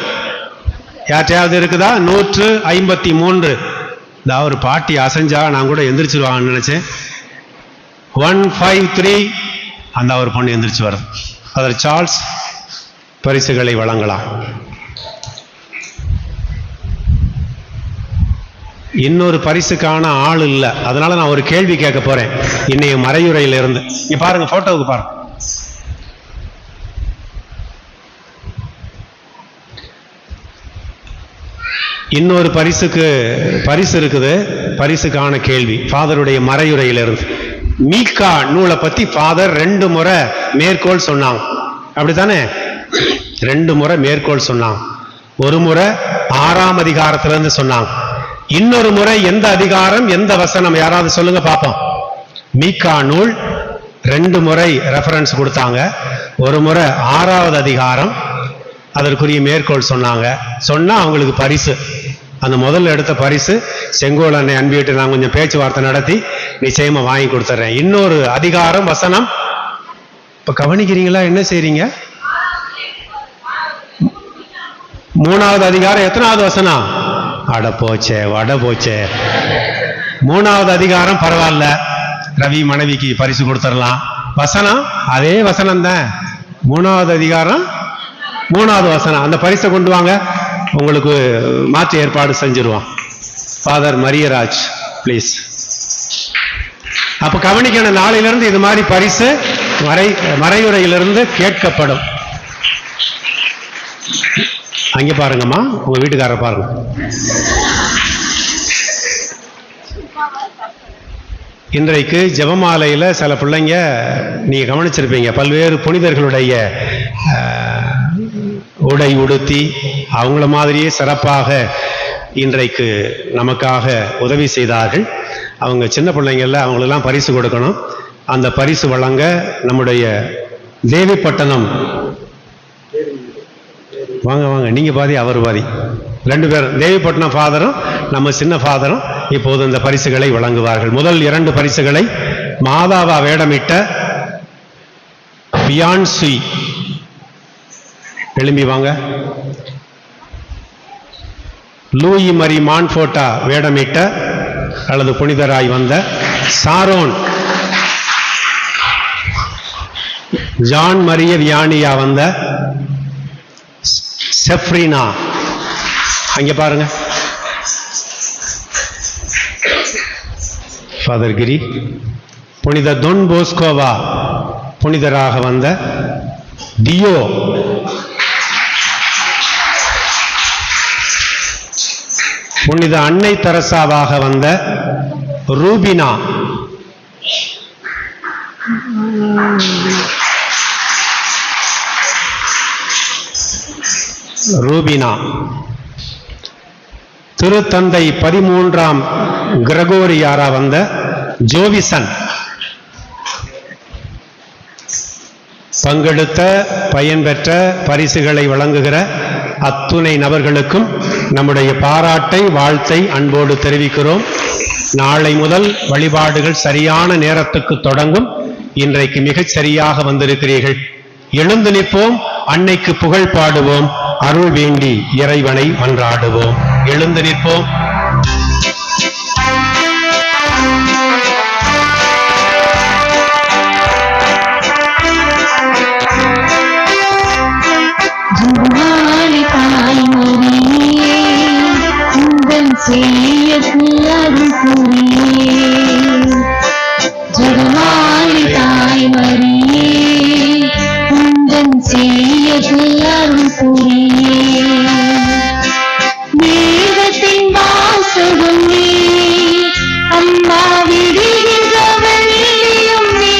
யார்ட்டையாவது இருக்குதா? 153. நான் ஒரு பாட்டி அசைஞ்சா நான் கூட எந்திரிச்சிருவாங்கன்னு நினைச்சேன். 153. அந்த ஒரு பொண்ணு எந்திரிச்சு வருது. அதர் சார்ல்ஸ் பரிசுகளை வழங்கலாம். இன்னொரு பரிசுக்கான ஆள் இல்லை, அதனால நான் ஒரு கேள்வி கேட்க போறேன் இன்னைய மறையுறையில இருந்து. இங்க பாருங்க, போட்டோவுக்கு பாருங்க. இன்னொரு பரிசு இருக்குது. பரிசுக்கான கேள்வி ஃபாதருடைய மறையுறையிலிருந்து. மீகா நூலை பத்தி ஃபாதர் 2 முறை மேற்கோள் சொன்னாங்க, அப்படித்தானே? 2 முறை மேற்கோள் சொன்னாங்க. ஒரு முறை 6ஆம் அதிகாரத்திலிருந்து சொன்னாங்க. இன்னொரு முறை எந்த அதிகாரம் எந்த வசனம் யாராவது சொல்லுங்க பாப்போம். மீகா நூல் 2 முறை ரெஃபரன்ஸ் கொடுத்தாங்க. ஒரு முறை 6ஆவது அதிகாரம், அதற்குரிய மேற்கோள் சொன்னாங்க. சொன்னா அவங்களுக்கு பரிசு. அந்த முதல்ல எடுத்த பரிசு செங்கோல் அன்னை அன்பிட்டு நான் கொஞ்சம் பேச்சுவார்த்தை நடத்தி நிச்சயமா வாங்கி கொடுத்துட்றேன். இன்னொரு அதிகாரம் வசனம் இப்ப கவனிக்கிறீங்களா? என்ன செய்றீங்க? 3ஆவது அதிகாரம் எத்தனாவது வசனம்? அட போச்சே, வட போச்சே. 3ஆவது அதிகாரம் பரவாயில்ல, ரவி மனைவிக்கு பரிசு கொடுத்துடலாம். வசனம் அதே வசனம் தான். 3ஆவது அதிகாரம் 3ஆவது வசனம். அந்த பரிசை கொண்டு வாங்க, உங்களுக்கு மாற்று ஏற்பாடு செஞ்சிருவான். Father Mariyaraj please. அப்ப கவனிக்கணும், நாளையிலிருந்து இது மாதிரி பரிசு மறையுறையிலிருந்து கேட்கப்படும். அங்க பாருங்கம்மா, உங்க வீட்டுக்காரரை பாருங்க. இன்றைக்கு ஜெபமாலையில சில பிள்ளைங்க நீங்க கவனிச்சிருப்பீங்க, பல்வேறு புனிதர்களுடைய உடை உடுத்தி அவங்கள மாதிரியே சிறப்பாக இன்றைக்கு நமக்காக உதவி செய்தார்கள். அவங்க சின்ன பிள்ளைங்கள்ல அவங்களெல்லாம் பரிசு கொடுக்கணும். அந்த பரிசு வழங்க நம்முடைய தேவிப்பட்டணம், வாங்க வாங்க, நீங்க பாதி அவர் பாதி, 2 பேரும், தேவிப்பட்டினம் ஃபாதரும் நம்ம சின்ன ஃபாதரும் இப்போது இந்த பரிசுகளை வழங்குவார்கள். முதல் 2 பரிசுகளை மாதாவா வேடமிட்ட பியான்சி, எழும்பி வாங்க. லூயி மரி மான்ஃபோட்டா வேடமிட்ட அல்லது புனிதராய் வந்த சாரோன், ஜான் மரிய வியானியா வந்த செஃப்ரினா, அங்க பாருங்க, ஃபாதர் கிரி. புனித தொன் போஸ்கோவா புனிதராக வந்த டியோ, புனித அன்னை தெரசாவாக வந்த ரூபினா, திருத்தந்தை 13ஆம் கிரகோரியாரா வந்த ஜோவிசன். பங்கெடுத்த பயன்பெற்ற பரிசுகளை வழங்குகிற அத்துணை நபர்களுக்கும் நம்முடைய பாராட்டை, வாழ்த்தை அன்போடு தெரிவிக்கிறோம். நாளை முதல் வழிபாடுகள் சரியான நேரத்துக்கு தொடங்கும். இன்றைக்கு மிகச் சரியாக வந்திருக்கிறீர்கள். எழுந்து நிற்போம், அன்னைக்கு புகழ் பாடுவோம், அருள் வேண்டி இறைவனை மன்றாடுவோம். எழுந்து நிற்போம். ஜெகமாலை தாய் மரியே, உந்தன் செய்யத்தில் அருள் புரியே. வேதத்தின் வாசகம் நீ, அம்மா விடுகின்ற வெள்ளியும் நீ.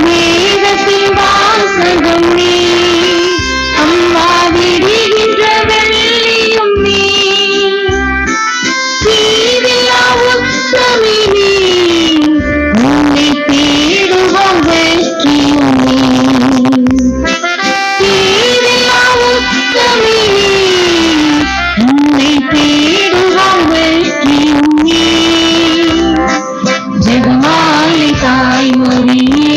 வேதத்தின் வாசகம் நீ, அம்மா விடுகின்ற வெள்ளியும் நீ. தீவில்லா உத்தமி நீ, உன்னை தேடுவோம் வெற்றியும் நீ. தீவில்லா உத்தமி நீ, உன்னை தேடுவோம் வெற்றியும் நீ. ஜெகமாலை தாய் மரியே,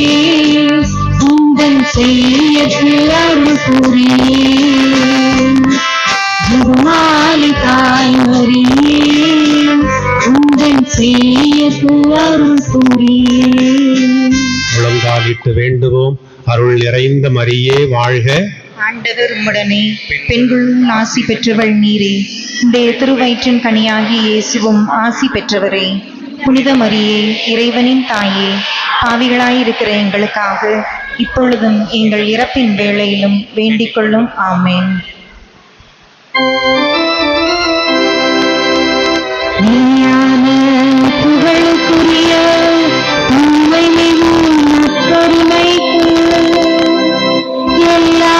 உந்தன் செய்யத்தில் அருள் புரியே. ஜெகமாலை தாய் மரியே, உந்தன் செய்யத்தில் அருள் புரியே. முழங்காலிட்டு வேண்டுவோம். அருள் நிறைந்த மரியே வாழ்க. ஆண்டவர் உம்முடனே, பெண்களும் ஆசி பெற்றவள் நீரே. உடைய திருவயிற்றின் கனியாகி இயேசுவும் ஆசி பெற்றவரே. புனித மரியே, இறைவனின் தாயே, பாவிகளாயிருக்கிற எங்களுக்காக இப்பொழுதும் எங்கள் இறப்பின் வேளையிலும் வேண்டிக் கொள்ளும். ஆமேன். நீயான புகழுக்குரிய உண்மை மிகும் நற்பெருமைக்கு எல்லா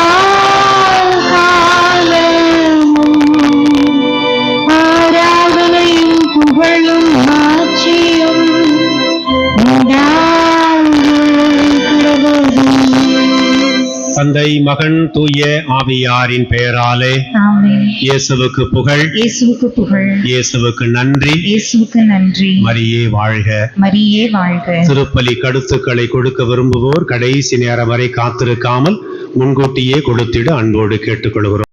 காலமும் ஆராதனையும் புகழும் ஆட்சியும் உண்டாகிறது. தந்தை, மகன், தூய ஆவியாரின் பெயராலே ஆமென். இயேசுவுக்கு புகழ், இயேசுவுக்கு புகழ், இயேசுவுக்கு நன்றி, இயேசுவுக்கு நன்றி. மரியே வாழ்க. மரியே வாழ்க. திருப்பலி கடுத்துக்களை கொடுக்க விரும்புவோர் கடைசி நேரம் வரை காத்திருக்காமல் முன்கூட்டியே கொடுத்திட அன்போடு கேட்டுக்கொள்கிறோம்.